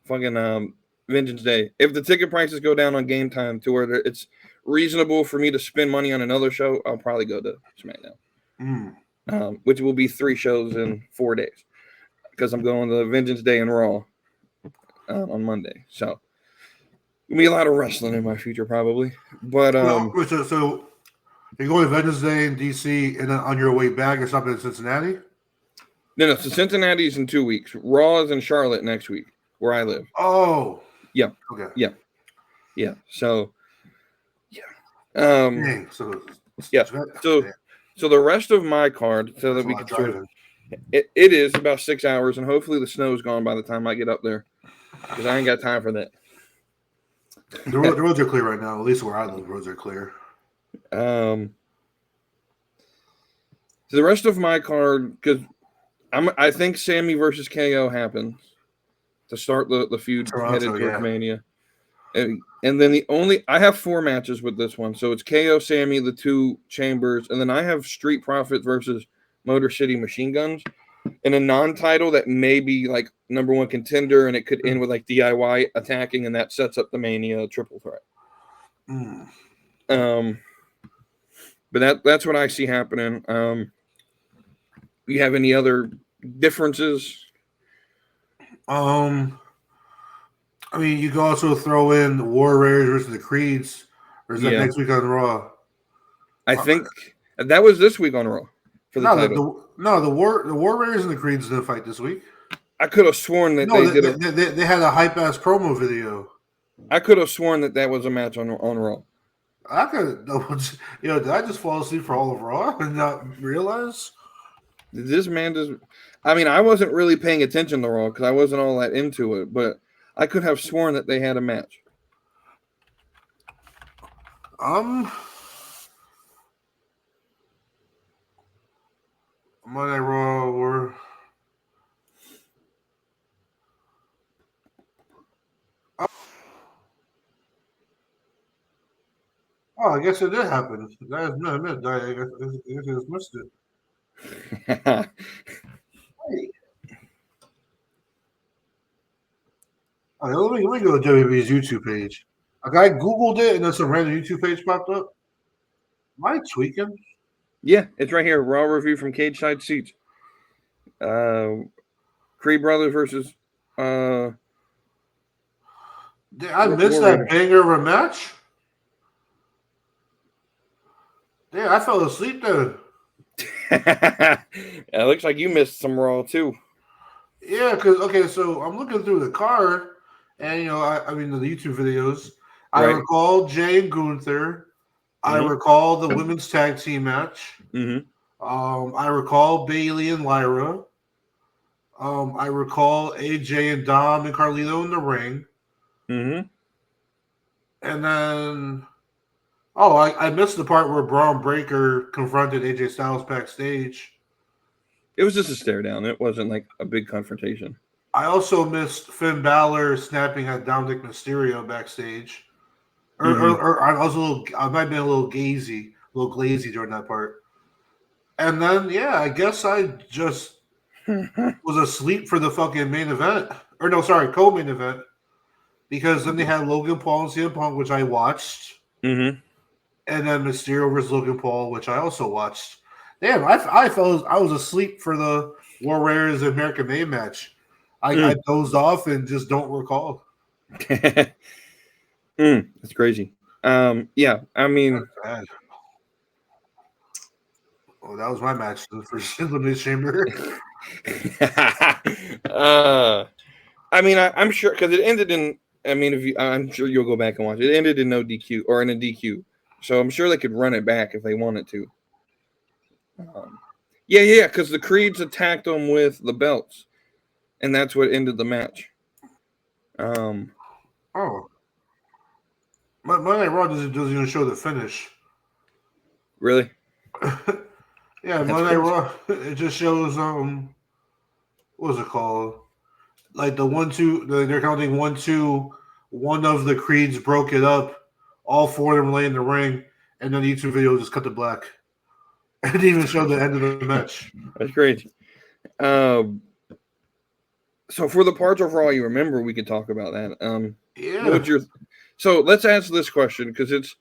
fucking Vengeance Day. If the ticket prices go down on Game Time to where it's reasonable for me to spend money on another show, I'll probably go to SmackDown, which will be 3 shows in 4 days, because I'm going to Vengeance Day and Raw on Monday. So there'll be a lot of wrestling in my future probably. But so you're going to Vengeance Day in DC, and then on your way back or something in Cincinnati? No. So Cincinnati's in 2 weeks. Raw is in Charlotte next week, where I live. Oh. Yeah. Okay. Yeah. So, yeah. Dang, so the rest of my card, so that we can sort of, it is about 6 hours, and hopefully the snow's gone by the time I get up there, because I ain't got time for that. The roads are clear right now. At least where I live, the roads are clear. So the rest of my card, because I think Sami versus KO happens to start the feud headed towards Mania. And then I have 4 matches with this one. So it's KO, Sami, the 2 Chambers, and then I have Street Profits versus Motor City Machine Guns in a non-title that may be like number 1 contender, and it could end with like DIY attacking, and that sets up the Mania triple threat. But that's what I see happening. You have any other differences? I mean, you can also throw in the War Raiders versus the Creeds, or is that next week on Raw? I think that was this week on Raw for the title. The War Raiders and the Creeds didn't fight this week. I could have sworn that they had a hype ass promo video. I could have sworn that was a match on Raw. I could, did I just fall asleep for all of Raw and not realize? This man does. I mean, I wasn't really paying attention to Raw because I wasn't all that into it, but I could have sworn that they had a match. Monday Raw were. Oh, I guess it did happen. I guess I just missed it. Hey. Right, let me go to WWE's YouTube page. Like I Googled it and then some random YouTube page popped up. Am I tweaking? Yeah, it's right here. Raw review from Cage Side Seats. Creed Brothers versus. I missed that banger of a match. Yeah, I fell asleep then. It looks like you missed some Raw too. Yeah, so I'm looking through the card, and I mean the YouTube videos. I recall Jay and Gunther. I recall the women's tag team match. I recall Bayley and Lyra. I recall AJ and Dom and Carlito in the ring. And then, I missed the part where Braun Breaker confronted AJ Styles backstage. It was just a stare down. It wasn't like a big confrontation. I also missed Finn Balor snapping at Dominic Mysterio backstage. Or I might have been a little glazy during that part. And then, I guess I just was asleep for the fucking main event. Or no, sorry, co-main event. Because then they had Logan Paul and CM Punk, which I watched. And then Mysterio versus Logan Paul, which I also watched. Damn, I was asleep for the War Raiders American Name match. I dozed off and just don't recall. That's crazy. I mean, that was my match for Elimination Chamber. I mean, I'm sure because it ended in. I mean, I'm sure you'll go back and watch it. It ended in no DQ or in a DQ, so I'm sure they could run it back if they wanted to. Because the Creeds attacked them with the belts, and that's what ended the match. Monday Night Raw doesn't even show the finish. Really? Monday Night Raw, it just shows what was it called? Like the 1-2, they're counting 1-2. One of the Creeds broke it up. All 4 of them lay in the ring, and then the YouTube video just cut to black. It didn't even show the end of the match. That's crazy. So for the parts of Raw you remember, we could talk about that. So let's ask this question because it's,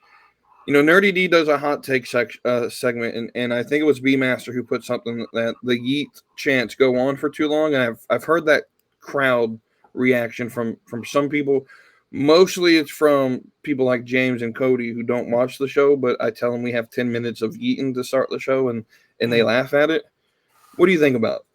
Nerdy D does a hot take segment, and I think it was B Master who put something that the Yeet chants go on for too long, and I've heard that crowd reaction from some people. Mostly it's from people like James and Cody who don't watch the show, but I tell them we have 10 minutes of Yeeting to start the show, and they laugh at it. What do you think about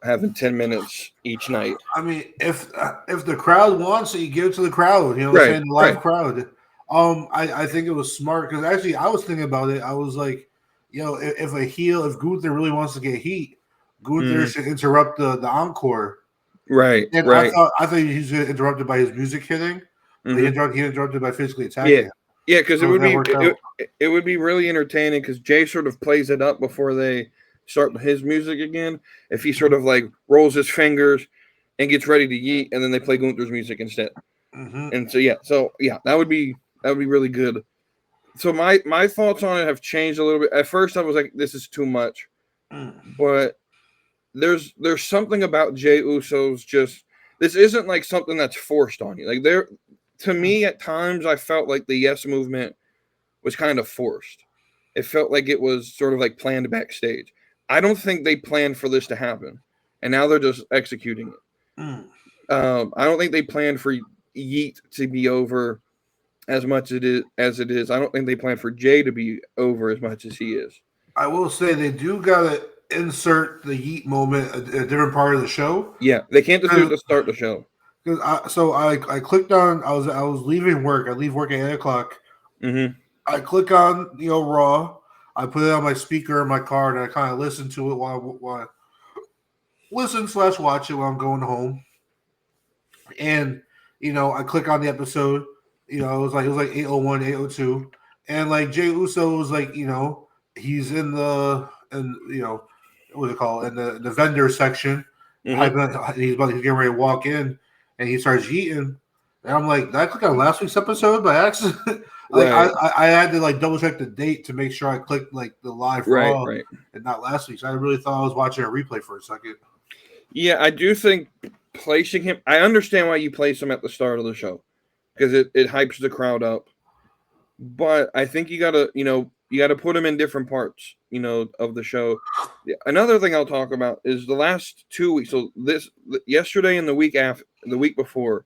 having 10 minutes each night? I mean, if the crowd wants it, you give it to the crowd. The live crowd. I think it was smart because actually I was thinking about it. I was like, if Gunther really wants to get heat, Gunther should interrupt the encore. Right. And right. I thought he was interrupted by his music hitting. He interrupted by physically attacking. Yeah, because it would be really entertaining because Jay sort of plays it up before they start his music again, if he sort of like rolls his fingers and gets ready to yeet, and then they play Gunther's music instead. Mm-hmm. And so that would be really good. So my thoughts on it have changed a little bit. At first, I was like, this is too much, but there's something about Jey Uso's just. This isn't like something that's forced on you. Like to me, at times, I felt like the Yes Movement was kind of forced. It felt like it was sort of like planned backstage. I don't think they planned for this to happen, and now they're just executing it. I don't think they planned for Yeet to be over as much as it is. I don't think they planned for Jay to be over as much as he is. I will say they do gotta insert the Yeet moment at a different part of the show. Yeah, they can't just do it to start the show. Because I clicked on. I was leaving work. I leave work at 8:00. Mm-hmm. I click on Raw. I put it on my speaker in my car, and I kind of listen to it while I listen/watch it while I'm going home. And I click on the episode. It was like 8:01, 8:02, and like Jey Uso was like, he's in the what do you call it, in the vendor section. Mm-hmm. He's getting ready to walk in, and he starts eating. And I'm like, did I click on last week's episode by accident? Like right. I had to like double check the date to make sure I clicked like the live Raw and not last week's. I really thought I was watching a replay for a second. Yeah, I do think placing him. I understand why you place him at the start of the show because it hypes the crowd up. But I think you gotta put him in different parts of the show. Another thing I'll talk about is the last 2 weeks. So yesterday and the week before.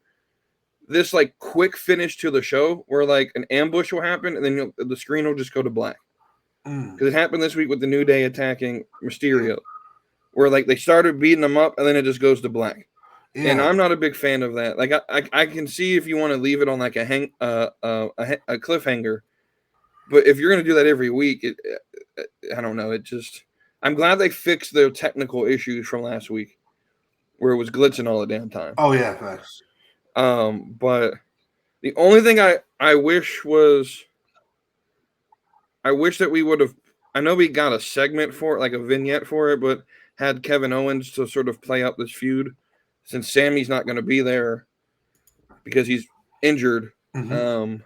This like quick finish to the show where like an ambush will happen and then the screen will just go to black. Because it happened this week with the New Day attacking Mysterio, where like they started beating them up and then it just goes to black. Yeah. And I'm not a big fan of that. Like I can see if you want to leave it on like a cliffhanger, but if you're gonna do that every week, I don't know. I'm glad they fixed their technical issues from last week, where it was glitching all the damn time. Oh yeah, thanks. But the only thing I wish that we would have, I know we got a segment for it, like a vignette for it, but had Kevin Owens to sort of play up this feud since Sami's not going to be there because he's injured. Mm-hmm.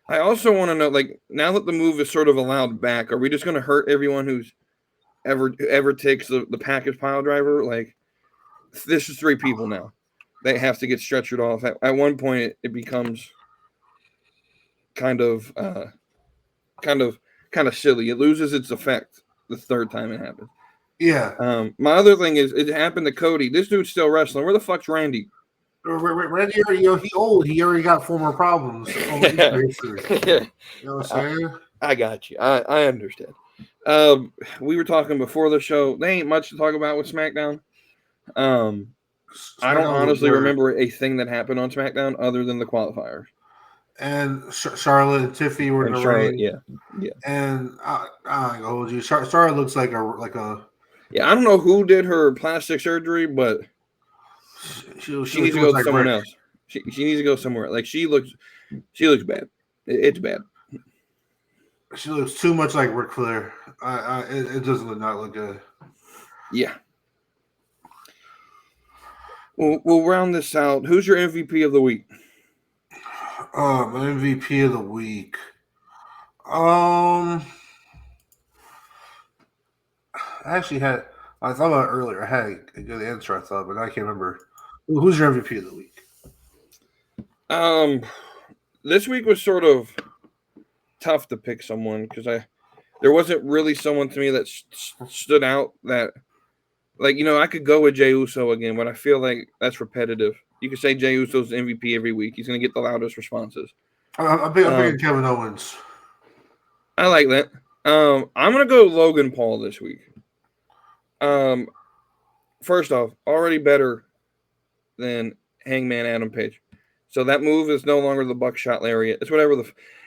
I also want to know, like, now that the move is sort of allowed back, are we just going to hurt everyone who's ever takes the package pile driver? Like, this is 3 people now. They have to get stretchered off. At one point, it becomes kind of silly. It loses its effect the third time it happens. Yeah. My other thing is, it happened to Cody. This dude's still wrestling. Where the fuck's Randy? Randy, he old. He already got 4 more problems. You know what I'm saying? I got you. I understand. We were talking before the show. There ain't much to talk about with SmackDown. I don't honestly remember a thing that happened on SmackDown other than the qualifiers. And Charlotte and Tiffany were in the ring. Yeah. And I hold you. Charlotte looks like a. Yeah, I don't know who did her plastic surgery, but she needs to go to someone else. She needs to go somewhere. Like she looks bad. It's bad. She looks too much like Ric Flair. It does not look good. Yeah. We'll round this out. Who's your MVP of the week? My MVP of the week. I thought about it earlier. I had a good answer, I thought, but I can't remember. Who's your MVP of the week? This week was sort of tough to pick someone because there wasn't really someone to me that stood out that, like, I could go with Jey Uso again, but I feel like that's repetitive. You could say Jey Uso's MVP every week. He's going to get the loudest responses. I'm picking Kevin Owens. I like that. I'm going to go Logan Paul this week. First off, already better than Hangman Adam Page. So that move is no longer the buckshot lariat. It's whatever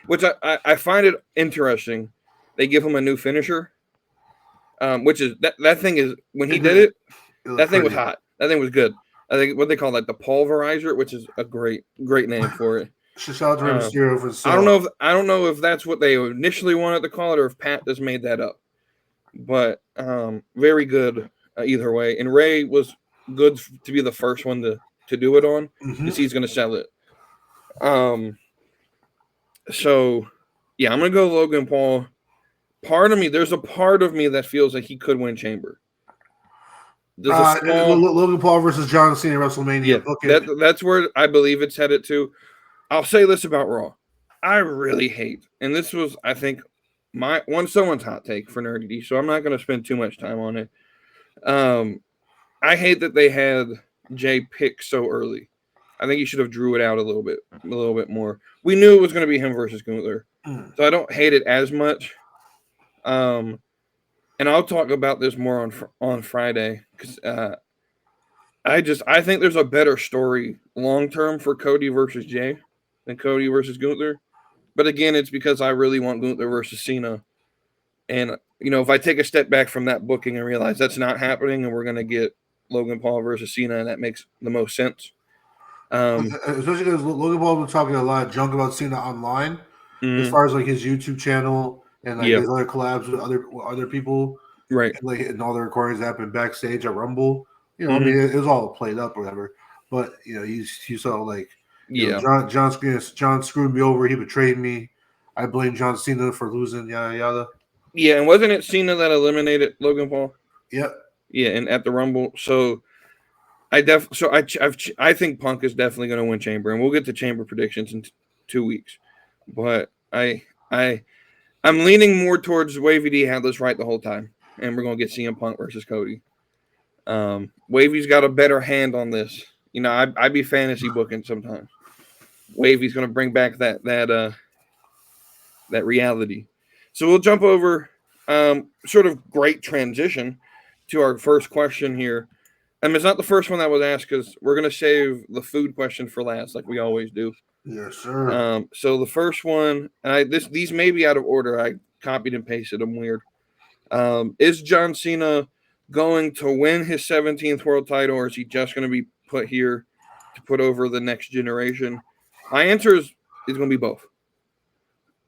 which I find it interesting. They give him a new finisher. Which is that thing is when he did it, that thing was hot. That thing was good. I think what they call like the pulverizer, which is a great name for it. Shout out to Rey Mysterio for the I don't know if that's what they initially wanted to call it or if Pat just made that up. But very good either way. And Ray was good to be the first one to do it on because he's going to sell it. So, yeah, I'm going to go Logan Paul. There's a part of me that feels like he could win Chamber. Logan Paul versus John Cena WrestleMania. Yeah, that's where I believe it's headed to. I'll say this about Raw. I really hate, and this was, I think, someone's hot take for Nerdy D, so I'm not going to spend too much time on it. I hate that they had Jay pick so early. I think he should have drew it out a little bit more. We knew it was going to be him versus Gunther, so I don't hate it as much. And I'll talk about this more on Friday because I think there's a better story long term for Cody versus Jay than Cody versus Gunther. But again, it's because I really want Gunther versus Cena. And, if I take a step back from that booking and realize that's not happening and we're going to get Logan Paul versus Cena, and that makes the most sense. Especially because Logan Paul was talking a lot of junk about Cena online as far as like his YouTube channel and like his other collabs with other people. Right. And all the recordings that happened backstage at Rumble. I mean, it was all played up or whatever. But, he's all like, John screwed me over. He betrayed me. I blame John Cena for losing, yada, yada. Yeah, and wasn't it Cena that eliminated Logan Paul? Yep. Yeah, and at the Rumble. So I think Punk is definitely going to win Chamber, and we'll get to Chamber predictions in 2 weeks. But I'm leaning more towards Wavy D had this right the whole time, and we're going to get CM Punk versus Cody. Wavy's got a better hand on this. I'd be fantasy booking sometimes. Wavy's going to bring back that reality. So we'll jump over sort of great transition to our first question here. It's not the first one that was asked because we're going to save the food question for last like we always do. Yes, sir. So the first one, and these may be out of order. I copied and pasted them weird. Is John Cena going to win his 17th world title, or is he just going to be put here to put over the next generation? My answer is going to be both.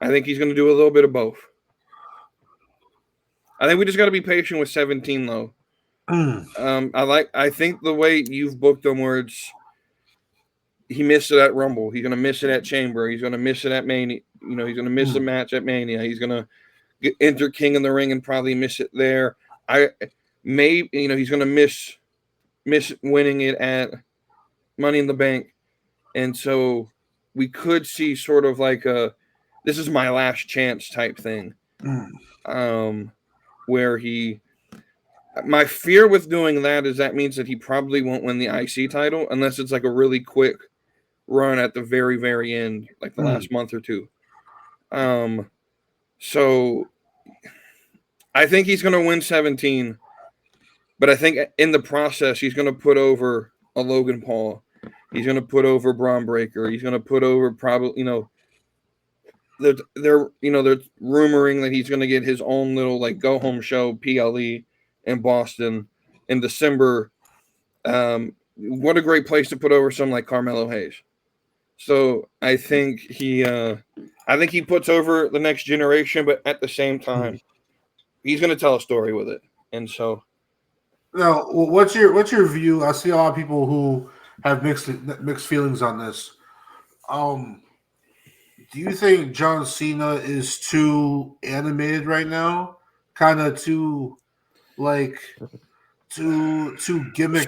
I think he's going to do a little bit of both. I think we just got to be patient with 17, though. I think the way you've booked him, where he missed it at Rumble, he's going to miss it at Chamber, he's going to miss it at Mania. He's going to miss a match at Mania. He's going to enter King in the Ring and probably miss it there. He's going to miss winning it at Money in the Bank, and so we could see sort of like a this is my last chance type thing, where my fear with doing that is that means that he probably won't win the IC title unless it's like a really quick run at the very, very end, like the last month or two. So I think he's going to win 17, but I think in the process, he's going to put over a Logan Paul. He's going to put over Braun Breaker. He's going to put over probably, they're rumoring that he's going to get his own little like go home show PLE in Boston in December. What a great place to put over someone like Carmelo Hayes. So I think he puts over the next generation, but at the same time, he's going to tell a story with it. And so, now, what's your view? I see a lot of people who have mixed feelings on this. Do you think John Cena is too animated right now? Kind of too gimmicked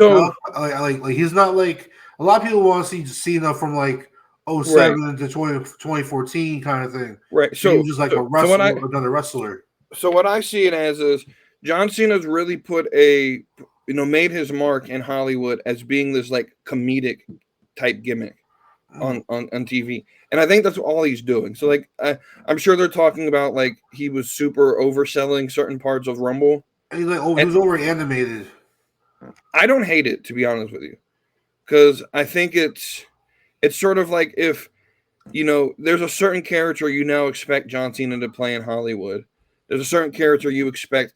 up? Like he's not like a lot of people want to see Cena from like 07 to 2014 kind of thing. Right. So he's just like a wrestler, another wrestler. So what I see it as is John Cena's really made his mark in Hollywood as being this like comedic type gimmick on TV. And I think that's all he's doing. So like I'm sure they're talking about like he was super overselling certain parts of Rumble. And he's like, he was over animated. I don't hate it, to be honest with you. Because I think it's sort of like if there's a certain character you now expect John Cena to play in Hollywood. There's a certain character you expect,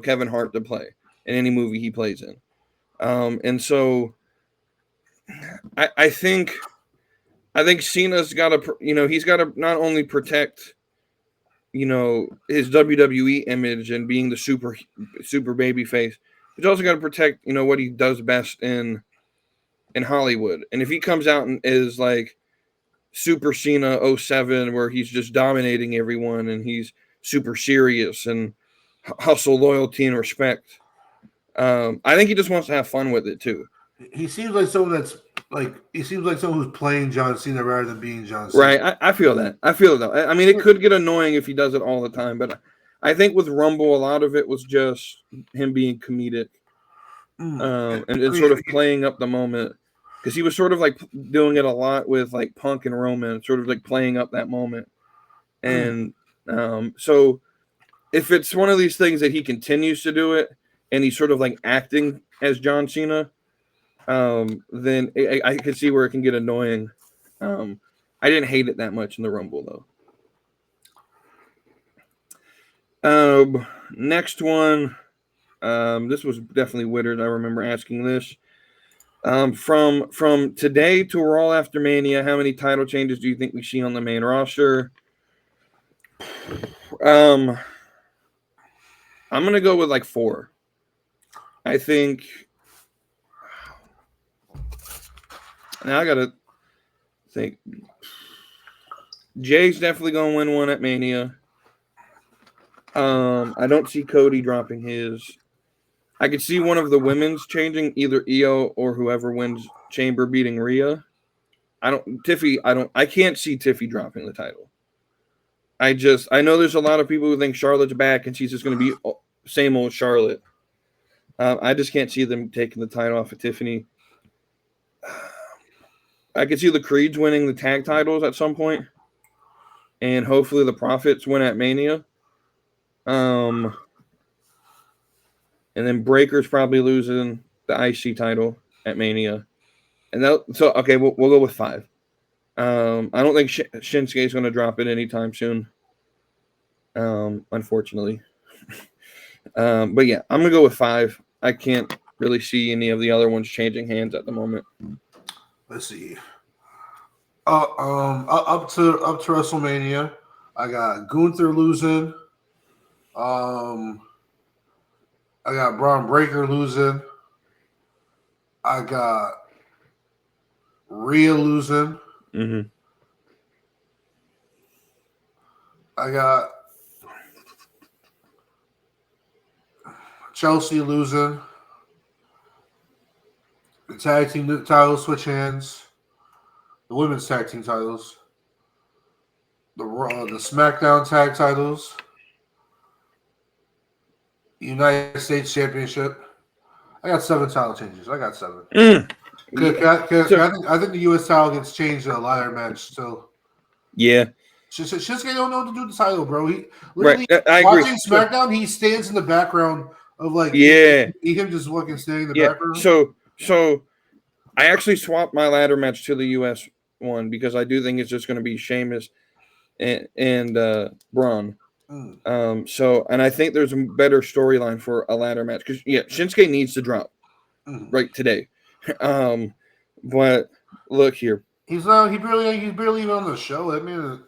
Kevin Hart to play in any movie he plays in. And so I think I think Cena's got to, he's got to not only protect, his WWE image and being the super baby face, he's also got to protect, what he does best in Hollywood. And if he comes out and is like Super Cena 07, where he's just dominating everyone and he's super serious and hustle, loyalty, and respect, I think he just wants to have fun with it too. He seems like someone who's playing John Cena rather than being John Cena. Right. I feel that. I mean, it could get annoying if he does it all the time, but I think with Rumble, a lot of it was just him being comedic and sort of playing up the moment. Because he was sort of like doing it a lot with like Punk and Roman, sort of like playing up that moment. And so if it's one of these things that he continues to do it and he's sort of like acting as John Cena, then I could see where it can get annoying. I didn't hate it that much in the Rumble though. Next one, this was definitely Witters. I remember asking this. From today to Raw after Mania, how many title changes do you think we see on the main roster? I'm gonna go with like 4. I think. Now I gotta think. Jay's definitely gonna win one at Mania. I don't see Cody dropping his. I could see one of the women's changing, either Io or whoever wins Chamber beating Rhea. I can't see Tiffy dropping the title. I know there's a lot of people who think Charlotte's back and she's just going to be same old Charlotte. I just can't see them taking the title off of Tiffany. I could see the Creeds winning the tag titles at some point, and hopefully the Profits win at Mania. And then Breaker's probably losing the IC title at Mania. And we'll go with 5. I don't think Shinsuke's going to drop it anytime soon. Unfortunately. But yeah, I'm going to go with 5. I can't really see any of the other ones changing hands at the moment. Let's see. Up to WrestleMania, I got Gunther losing. I got Braun Breaker losing. I got Rhea losing. Mm-hmm. I got Chelsea losing. The tag team titles switch hands. The women's tag team titles. The SmackDown tag titles. United States Championship. I got 7 title changes. I got 7. I think the U.S. title gets changed in a ladder match. So yeah, Shinsuke don't know what to do with the title, bro. He literally I watching SmackDown. He stands in the background of him just fucking standing in the background. So I actually swapped my ladder match to the U.S. one because I do think it's just going to be Sheamus and Braun. And I think there's a better storyline for a ladder match because Shinsuke needs to drop right today. But look here, he's barely even on the show. I mean,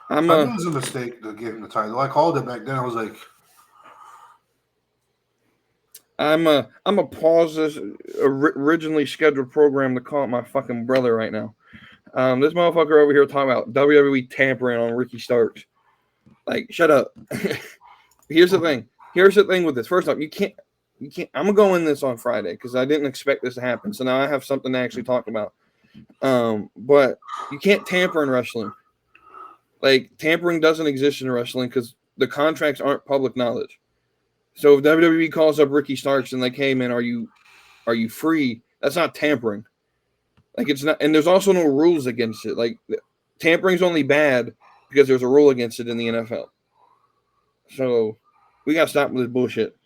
I knew it was a mistake to give him the title. I called it back then. I was like, I'm a pause this originally scheduled program to call it my fucking brother right now. This motherfucker over here talking about WWE tampering on Ricky Starks. Like, shut up. Here's the thing with this. First off, you can't. I'm gonna go in this on Friday because I didn't expect this to happen. So now I have something to actually talk about. But you can't tamper in wrestling. Like, tampering doesn't exist in wrestling because the contracts aren't public knowledge. So if WWE calls up Ricky Starks and like, hey man, are you free? That's not tampering. Like, it's not, and there's also no rules against it. Like, tampering's only bad because there's a rule against it in the NFL. So we got to stop with this bullshit.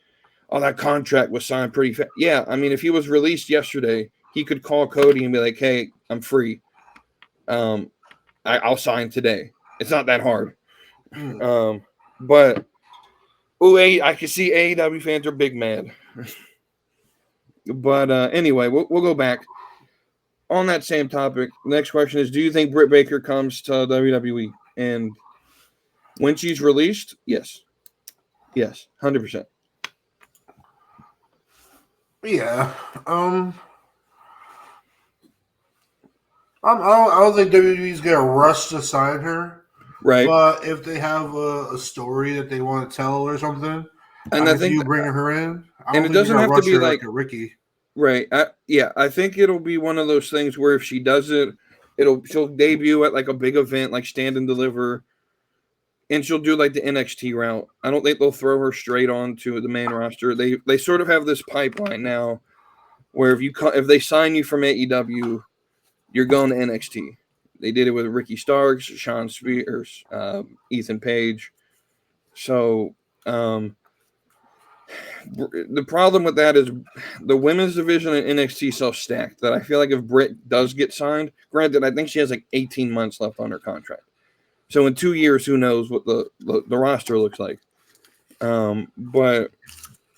Oh, that contract was signed pretty fast. Yeah, I mean, if he was released yesterday, he could call Cody and be like, hey, I'm free. I'll sign today. It's not that hard. But I can see AEW fans are big mad. But anyway, we'll go back. on that same topic, next question is: do you think Britt Baker comes to WWE? And when she's released, yes, 100%. Yeah. I don't think WWE's gonna rush to sign her. Right. But if they have a story that they want to tell or something, And I think you bring her in. I and don't it think doesn't you're have gonna to rush be her like a Ricky. right. I think it'll be one of those things where if she does it, she'll debut at like a big event, like Stand and Deliver, and she'll do like the NXT route. I don't think they'll throw her straight onto the main roster. They sort of have this pipeline now, where if they sign you from AEW, you're going to NXT. They did it with Ricky Starks, Sean Spears, Ethan Page. So the problem with that is the women's division in NXT is so stacked that I feel like if Britt does get signed, granted, I think she has like 18 months left on her contract. So in 2 years, who knows what the roster looks like. But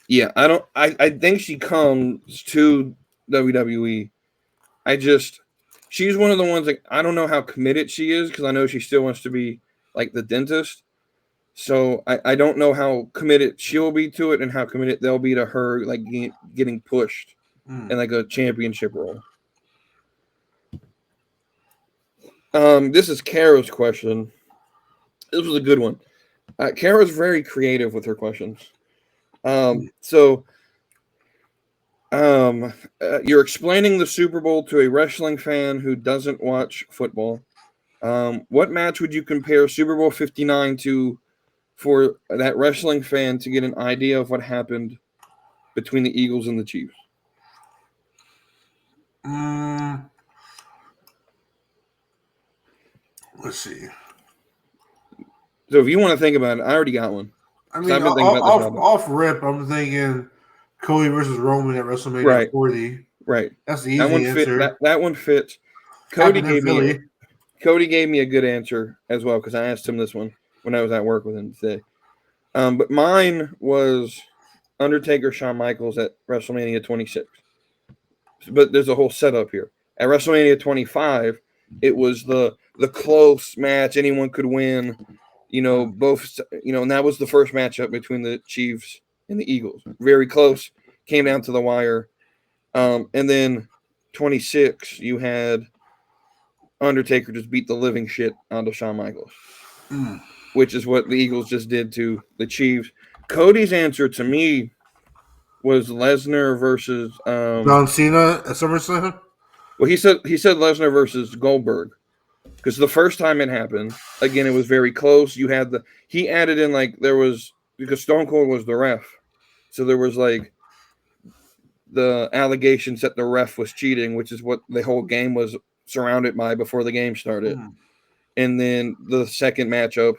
yeah, I think she comes to WWE. She's one of the ones like I don't know how committed she is because I know she still wants to be like the dentist. So I don't know how committed she'll be to it and how committed they'll be to her like getting pushed in like a championship role. This is Kara's question. This was a good one. Kara's very creative with her questions. You're explaining the Super Bowl to a wrestling fan who doesn't watch football. What match would you compare Super Bowl 59 to for that wrestling fan to get an idea of what happened between the Eagles and the Chiefs? Let's see. So if you want to think about it, I already got one. I mean, off rip, I'm thinking Cody versus Roman at WrestleMania 40. Right. That's the easy answer. That one fits. Cody gave me a good answer as well because I asked him this one when I was at work with him today. But mine was Undertaker, Shawn Michaels at WrestleMania 26. But there's a whole setup here. At WrestleMania 25, it was the close match anyone could win. Both. And that was the first matchup between the Chiefs and the Eagles. Very close. Came down to the wire. And then 26, you had Undertaker just beat the living shit out of Shawn Michaels, which is what the Eagles just did to the Chiefs. Cody's answer to me was Lesnar versus John Cena at SummerSlam. Well, he said Lesnar versus Goldberg because the first time it happened, again, it was very close. He added in like there was because Stone Cold was the ref, so there was like the allegations that the ref was cheating, which is what the whole game was surrounded by before the game started. And then the second matchup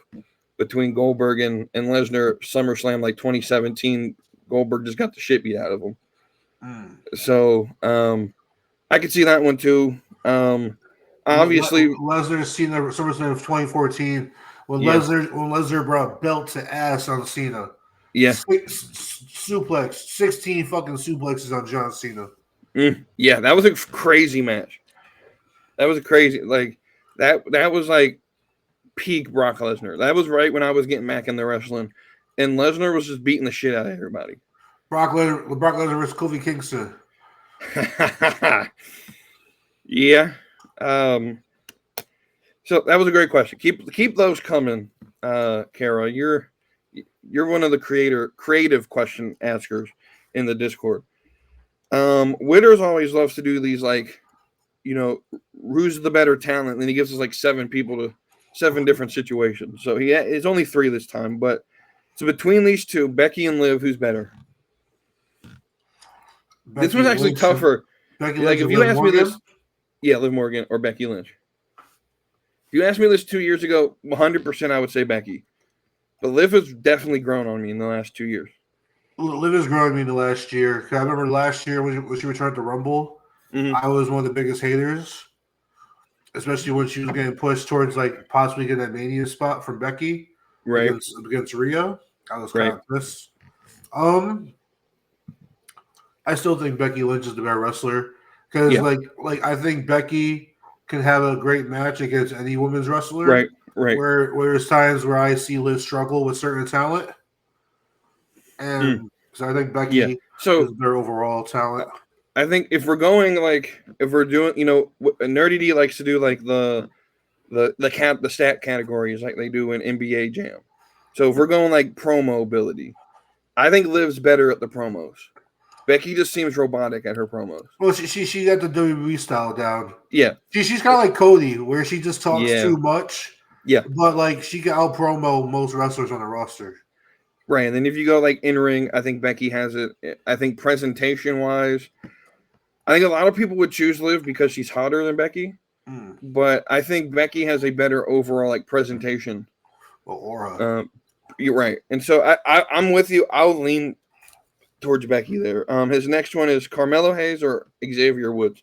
between Goldberg and Lesnar, SummerSlam, like 2017, Goldberg just got the shit beat out of him. So I could see that one too. Obviously, Lesnar's seen the SummerSlam of 2014 when Lesnar brought belt to ass on Cena. Yeah. Suplex, 16 fucking suplexes on John Cena. Yeah, that was a crazy match. That was a crazy that was like peak Brock Lesnar. That was right when I was getting back into wrestling, and Lesnar was just beating the shit out of everybody. Brock Lesnar versus Kofi Kingston. Yeah. So that was a great question. Keep those coming, Kara. You're one of the creative question askers in the Discord. Witters always loves to do these who's the better talent, and then he gives us like 7 people to 7 different situations. So it's only 3 this time, but so between these two, Becky and Liv, who's better? This was actually tougher. Becky Lynch, if you asked me this, Liv Morgan or Becky Lynch. If you asked me this 2 years ago, 100% I would say Becky. But Liv has definitely grown on me in the last 2 years. Liv has grown on me in the last year. I remember last year when she returned to Rumble, I was one of the biggest haters, especially when she was getting pushed towards like possibly getting that Mania spot from Becky against Rhea. I was kind of pissed. I still think Becky Lynch is the better wrestler. Because Yeah. like I think Becky can have a great match against any women's wrestler. Right. Where there's times where I see Liz struggle with certain talent, and so I think Becky is their overall talent. I think if we're going if we're doing, Nerdy D likes to do like the stat categories like they do in NBA Jam. So if we're going like promo ability, I think Liv's better at the promos. Becky just seems robotic at her promos. Well, she got the WWE style down. Yeah, she's kind of like Cody, where she just talks too much. Yeah, but like she can out promo most wrestlers on the roster. Right, and then if you go like in ring, I think Becky has it. I think presentation wise, I think a lot of people would choose Liv because she's hotter than Becky. But I think Becky has a better overall like presentation. Well, aura. You're right, and so I'm with you. I'll lean towards Becky there. His next one is Carmelo Hayes or Xavier Woods.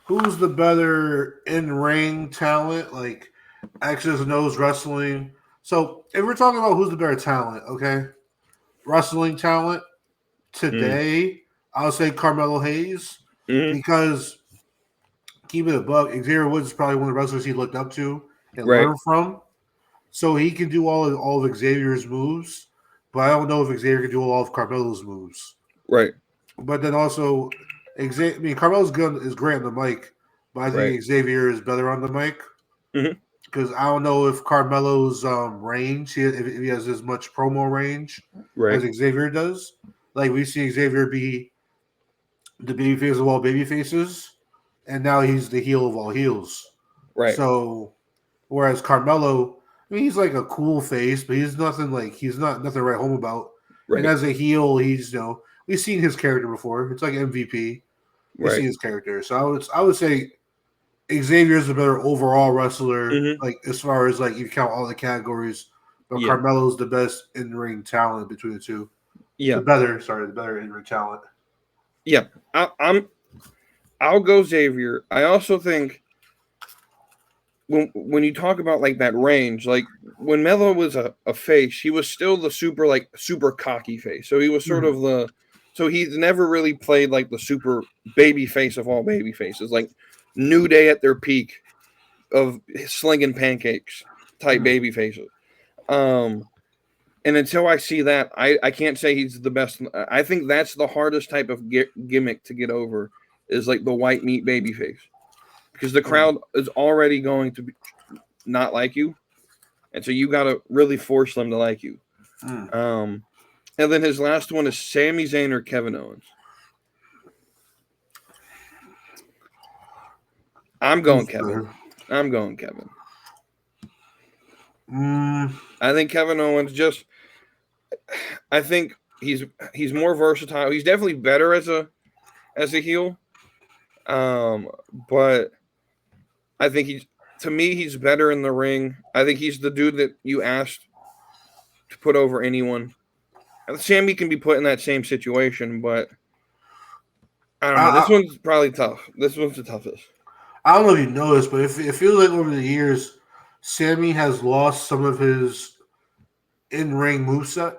Who's the better in-ring talent, like X's and O's wrestling? So if we're talking about who's the better talent, okay, wrestling talent today, I'll say Carmelo Hayes because keep it a buck. Xavier Woods is probably one of the wrestlers he looked up to and learned from. So he can do all of Xavier's moves, but I don't know if Xavier can do all of Carmelo's moves. Right. But then also, Carmelo's good is great on the mic, but I think Xavier is better on the mic because I don't know if Carmelo's range, if he has as much promo range as Xavier does. Like we see Xavier be the babyface of all babyfaces, and now he's the heel of all heels. Right. So, whereas Carmelo, he's like a cool face, but he's not nothing to write home about. Right. And as a heel, he's we've seen his character before. It's like MVP. We've seen his character. So I would say Xavier is a better overall wrestler, like as far as like you count all the categories. But Carmelo's the best in-ring talent between the two. Yeah. The better in-ring talent. Yeah. I'll go Xavier. I also think when you talk about like that range, like when Melo was a face, he was still the super cocky face. So he was sort of so he's never really played like the super baby face of all baby faces, like New Day at their peak of slinging pancakes type baby faces. And until I see that, I can't say he's the best. I think that's the hardest type of gimmick to get over is like the white meat baby face. Because the crowd is already going to not like you. And so you got to really force them to like you. And then his last one is Sami Zayn or Kevin Owens. I'm going Kevin. I think Kevin Owens I think he's more versatile. He's definitely better as a heel. But I think he's better in the ring. I think he's the dude that you asked to put over anyone. Sami can be put in that same situation, but I don't know. This one's probably tough. This one's the toughest. I don't know if you noticed, but it feels like over the years, Sami has lost some of his in-ring moveset.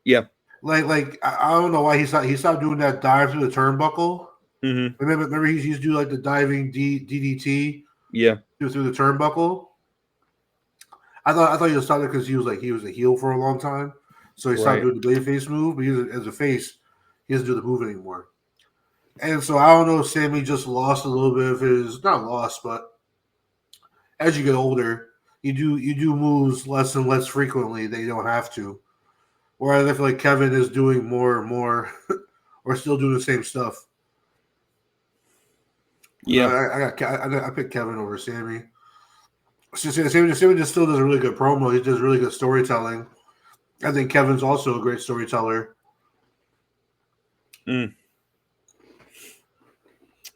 Yeah. Like I don't know why he stopped doing that dive through the turnbuckle. Remember he used to do like the diving DDT. Yeah. Through the turnbuckle. I thought he just stopped it because he was a heel for a long time. So he stopped doing the babyface move, but as a face, he doesn't do the move anymore. And so I don't know if Sami just lost a little bit of his, not lost, but as you get older, you do moves less and less frequently. They don't have to. Whereas I feel like Kevin is doing more and more, or still doing the same stuff. Yeah, I picked Kevin over Sami. Sami just still does a really good promo. He does really good storytelling. I think Kevin's also a great storyteller. All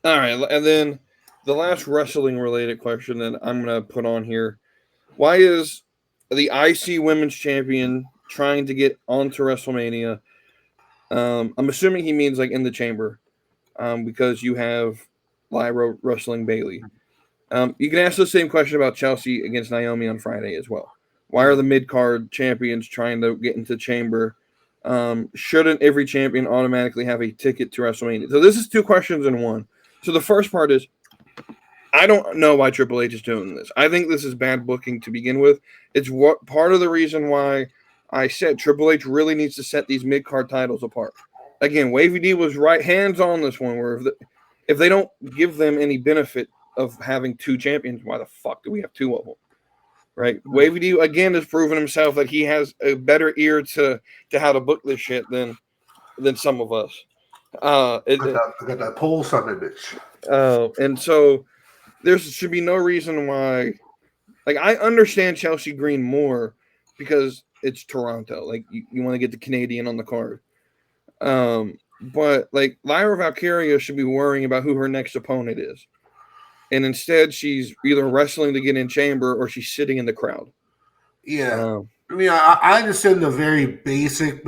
right, and then the last wrestling-related question that I'm going to put on here. Why is the IC Women's Champion trying to get onto WrestleMania? I'm assuming he means like in the chamber because you have Lyra wrestling Bayley. You can ask the same question about Chelsea against Naomi on Friday as well. Why are the mid-card champions trying to get into chamber Shouldn't every champion automatically have a ticket to WrestleMania? So this is two questions in one. So the first part is, I don't know why Triple H is doing this. I think this is bad booking to begin with. It's what part of the reason why I said Triple H really needs to set these mid-card titles apart. Again, Wavy D was right hands on this one, where if they don't give them any benefit of having two champions, why the fuck do we have two of them? Right? Wavy D again has proven himself that he has a better ear to how to book this shit than some of us. I got that pulse on it, bitch. And so there should be no reason why. Like, I understand Chelsea Green more because it's Toronto. Like, you want to get the Canadian on the card. But like Lyra Valkyria should be worrying about who her next opponent is. And instead, she's either wrestling to get in chamber or she's sitting in the crowd. Yeah. I mean, I understand the very basic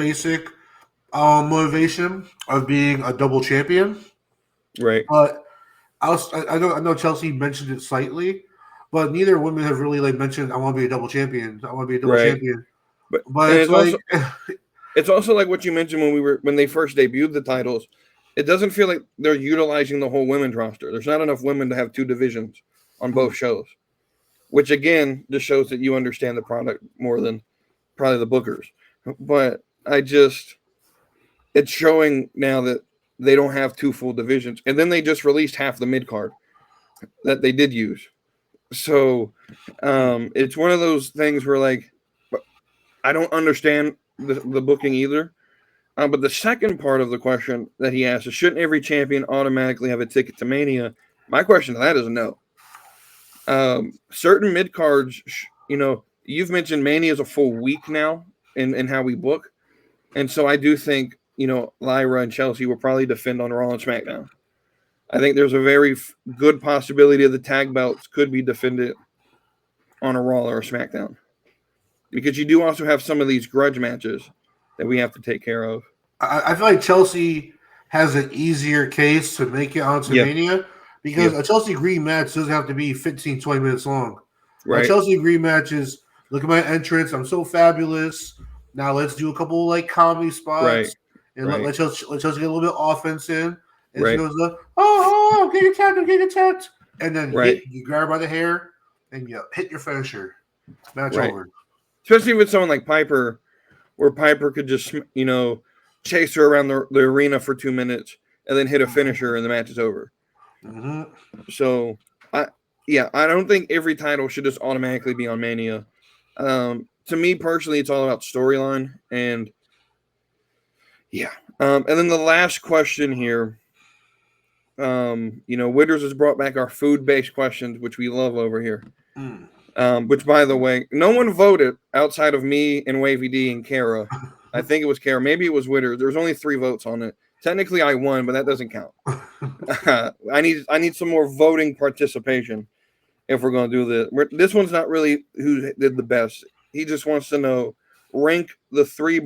motivation of being a double champion. Right. But I know Chelsea mentioned it slightly, but neither women have really like mentioned, I want to be a double champion. I want to be a double champion. But it's like... It's also like what you mentioned when they first debuted the titles. It doesn't feel like they're utilizing the whole women's roster. There's not enough women to have two divisions on both shows, which again just shows that you understand the product more than probably the bookers. But it's showing now that they don't have two full divisions, and then they just released half the mid card that they did use. So it's one of those things where like I don't understand the booking either. But the second part of the question that he asked is, shouldn't every champion automatically have a ticket to Mania? My question to that is no. Certain mid-cards, you've mentioned Mania is a full week now in how we book. And so I do think, Lyra and Chelsea will probably defend on Raw and SmackDown. I think there's a very good possibility of the tag belts could be defended on a Raw or a SmackDown. Because you do also have some of these grudge matches that we have to take care of. I feel like Chelsea has an easier case to make it onto Mania because a Chelsea Green match doesn't have to be 15, 20 minutes long. Right. A Chelsea Green match is, look at my entrance, I'm so fabulous. Now let's do a couple like comedy spots and let Chelsea get a little bit of offense in. And she goes, get attacked. And then you grab her by the hair and you hit your finisher. Match over. Especially with someone like Piper, where Piper could just, chase her around the arena for 2 minutes and then hit a finisher and the match is over. Mm-hmm. So, I don't think every title should just automatically be on Mania. To me personally, it's all about storyline and and then the last question here, Witters has brought back our food-based questions, which we love over here. Which, by the way, no one voted outside of me and Wavy D and Kara. I think it was Kara. Maybe it was Witter. There was only 3 votes on it. Technically, I won, but that doesn't count. I need some more voting participation if we're going to do this. This one's not really who did the best. He just wants to know, rank these 3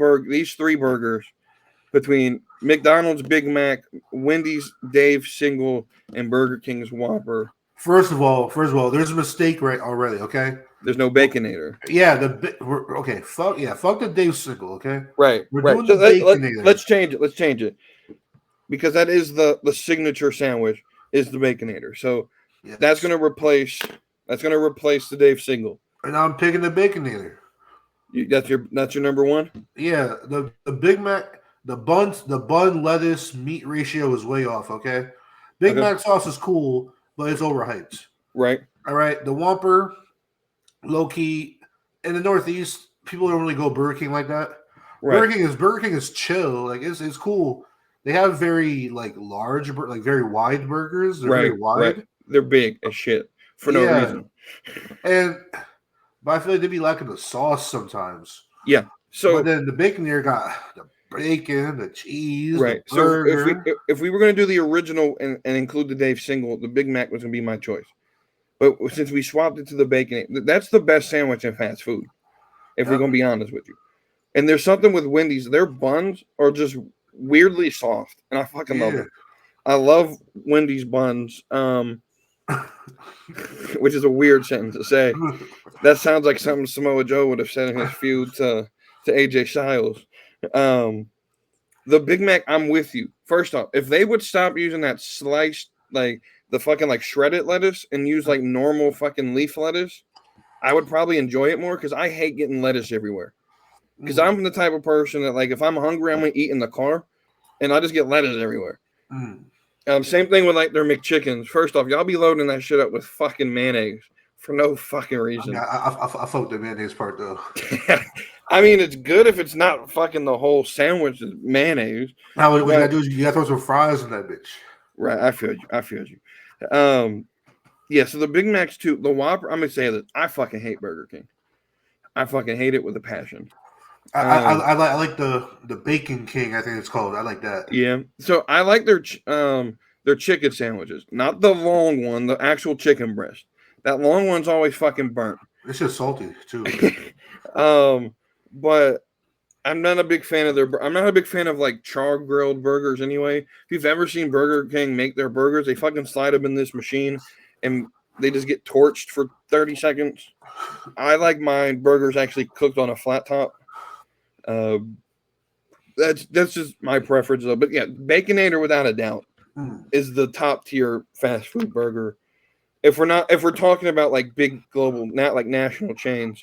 burgers between McDonald's Big Mac, Wendy's Dave Single, and Burger King's Whopper. First of all, there's a mistake already, okay? There's no Baconator. Yeah, fuck the Dave Single, okay? Right. We're doing the Baconator. Let's change it. Because that is the signature sandwich is the Baconator. So that's gonna replace the Dave Single. And I'm picking the Baconator. That's your number one? Yeah, the Big Mac, the bun lettuce meat ratio is way off, okay? Big Mac sauce is cool, but it's overhyped. Right. All right. The Whopper, low key, in the Northeast, people don't really go Burger King like that. Right. Burger King is chill. Like it's cool. They have very large, very wide burgers. They're very wide. Right. They're big as shit for no reason. But I feel like they'd be lacking the sauce sometimes. Yeah. So but then the Baconator got the bacon, the cheese, right. The burger. So if we were going to do the original and include the Dave Single, the Big Mac was going to be my choice. But since we swapped it to the bacon, that's the best sandwich in fast food. If we're going to be honest with you. And there's something with Wendy's. Their buns are just weirdly soft, and I fucking love it. I love Wendy's buns, which is a weird sentence to say. That sounds like something Samoa Joe would have said in his feud to AJ Styles. The Big Mac, I'm with you. First off, if they would stop using that sliced, like the fucking like shredded lettuce and use like normal fucking leaf lettuce, I would probably enjoy it more because I hate getting lettuce everywhere. Because I'm the type of person that, like, if I'm hungry, I'm gonna eat in the car, and I just get lettuce everywhere. Same thing with like their McChickens. First off, y'all be loading that shit up with fucking mayonnaise for no fucking reason. I fuck the mayonnaise part though. I mean, it's good if it's not fucking the whole sandwich is mayonnaise. Now what you gotta do is you gotta throw some fries in that bitch. Right, I feel you. Yeah, so the Big Macs too, the Whopper, I'm gonna say this. I fucking hate Burger King. I fucking hate it with a passion. I like the Bacon King, I think it's called. I like that. Yeah. So I like their chicken sandwiches, not the long one, the actual chicken breast. That long one's always fucking burnt. It's just salty too. But I'm not a big fan of I'm not a big fan of like char grilled burgers anyway. If you've ever seen Burger King make their burgers, they fucking slide them in this machine and they just get torched for 30 seconds. I like my burgers actually cooked on a flat top. That's just my preference though. But yeah, Baconator without a doubt is the top tier fast food burger. If we're talking about like big global, not like national chains,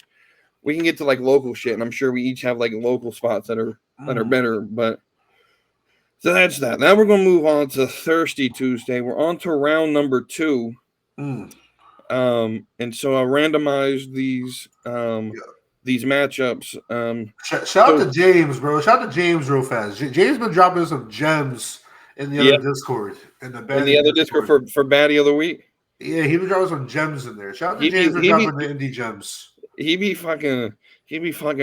we can get to like local shit, and I'm sure we each have like local spots that are better. But so that's that. Now we're gonna move on to Thirsty Tuesday. We're on to round number 2. And so I randomized these matchups. Shout out to James, bro. Shout out to James real fast. James been dropping some gems in the other Discord. In the other Discord for Baddie of the Week. Yeah, he been dropping some gems in there. Shout out to James for dropping the indie gems. He be fucking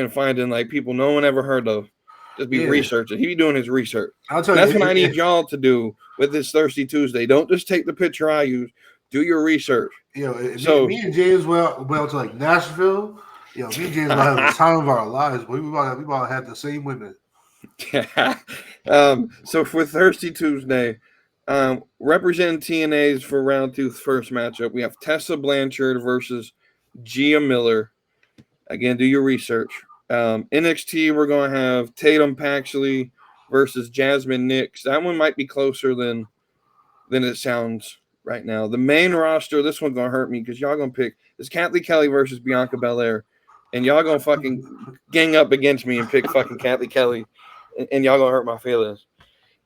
finding like people no one ever heard of. Just be researching. He be doing his research. I'll tell That's you, what I need y'all to do with this Thirsty Tuesday. Don't just take the picture I use. Do your research. Me and James went to like Nashville. Me and James had the time of our lives. But we about to have the same women. So for Thirsty Tuesday, representing TNA's for round 2's first matchup, we have Tessa Blanchard versus Gia Miller. Again, do your research. NXT, we're going to have Tatum Paxley versus Jasmine Nix. That one might be closer than it sounds right now. The main roster, this one's going to hurt me because y'all going to pick is Kathleen Kelly versus Bianca Belair. And y'all going to fucking gang up against me and pick fucking Kathleen Kelly. And y'all going to hurt my feelings.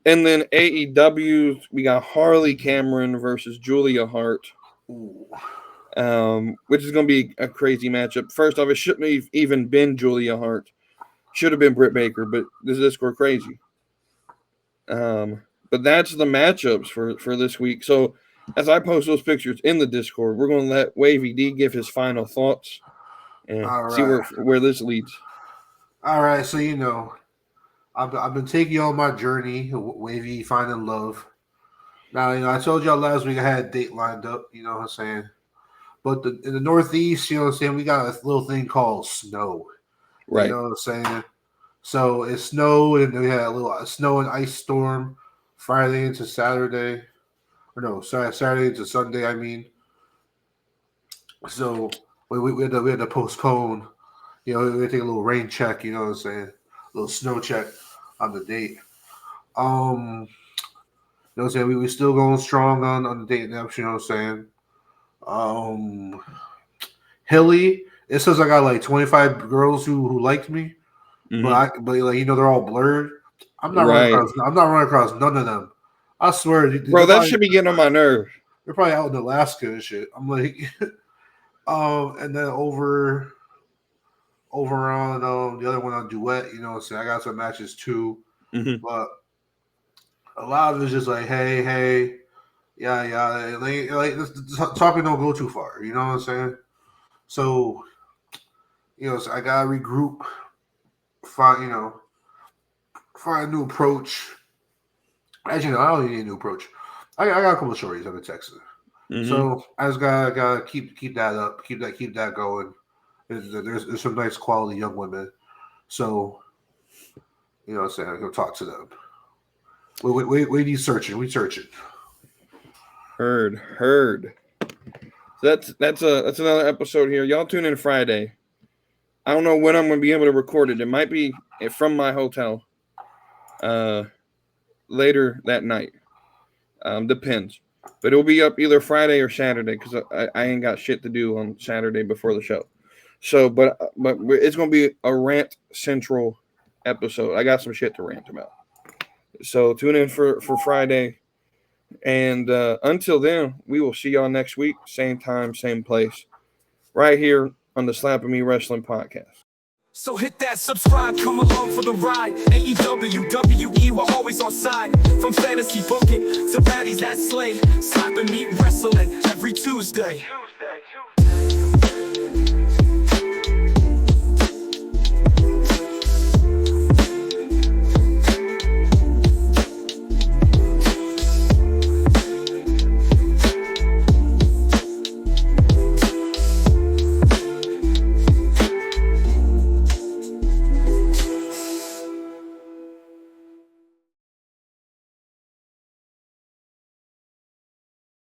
And then AEW, we got Harley Cameron versus Julia Hart. Which is going to be a crazy matchup. First off, it shouldn't have even been Julia Hart. Should have been Britt Baker, but this is crazy. But that's the matchups for this week. So as I post those pictures in the Discord, we're going to let Wavy D give his final thoughts and see where this leads. All right, so I've been taking you on my journey, Wavy finding love. Now, I told y'all last week I had a date lined up, you know what I'm saying? But in the Northeast, you know what I'm saying, we got a little thing called snow. Right. You know what I'm saying? So it snowed, and we had a little snow and ice storm Friday into Saturday. Saturday into Sunday, I mean. So we had to postpone. We had to take a little rain check, you know what I'm saying? A little snow check on the date. You know what I'm saying? We still going strong on the date naps, you know what I'm saying? Hilly, it says I got like 25 girls who liked me, but they're all blurred. I'm not running across none of them. I swear, bro, that should be getting on my nerve. They're probably out in Alaska and shit. I'm like, and then over on the other one on Duet, you know what I'm saying? I got some matches too, but a lot of it's just like, hey, yeah, like this topic don't go too far, you know what I'm saying? So, so I gotta regroup, find a new approach. Actually, no, I don't need a new approach. I got a couple of shorties I've been texting, so I just gotta keep that up, keep that going. There's some nice quality young women, so you know what I'm saying. I go talk to them. We need searching. We searching. Heard. So that's another episode here. Y'all tune in Friday. I don't know when I'm going to be able to record it. It might be from my hotel later that night. Depends. But it'll be up either Friday or Saturday because I ain't got shit to do on Saturday before the show. So, but it's going to be a rant central episode. I got some shit to rant about. So tune in for Friday. And until then, we will see y'all next week. Same time, same place. Right here on the Slapping Me Wrestling Podcast. So hit that subscribe, come along for the ride. AEW, WWE, we're always on side. From fantasy booking to baddies that slay. Slapping Me Wrestling every Tuesday.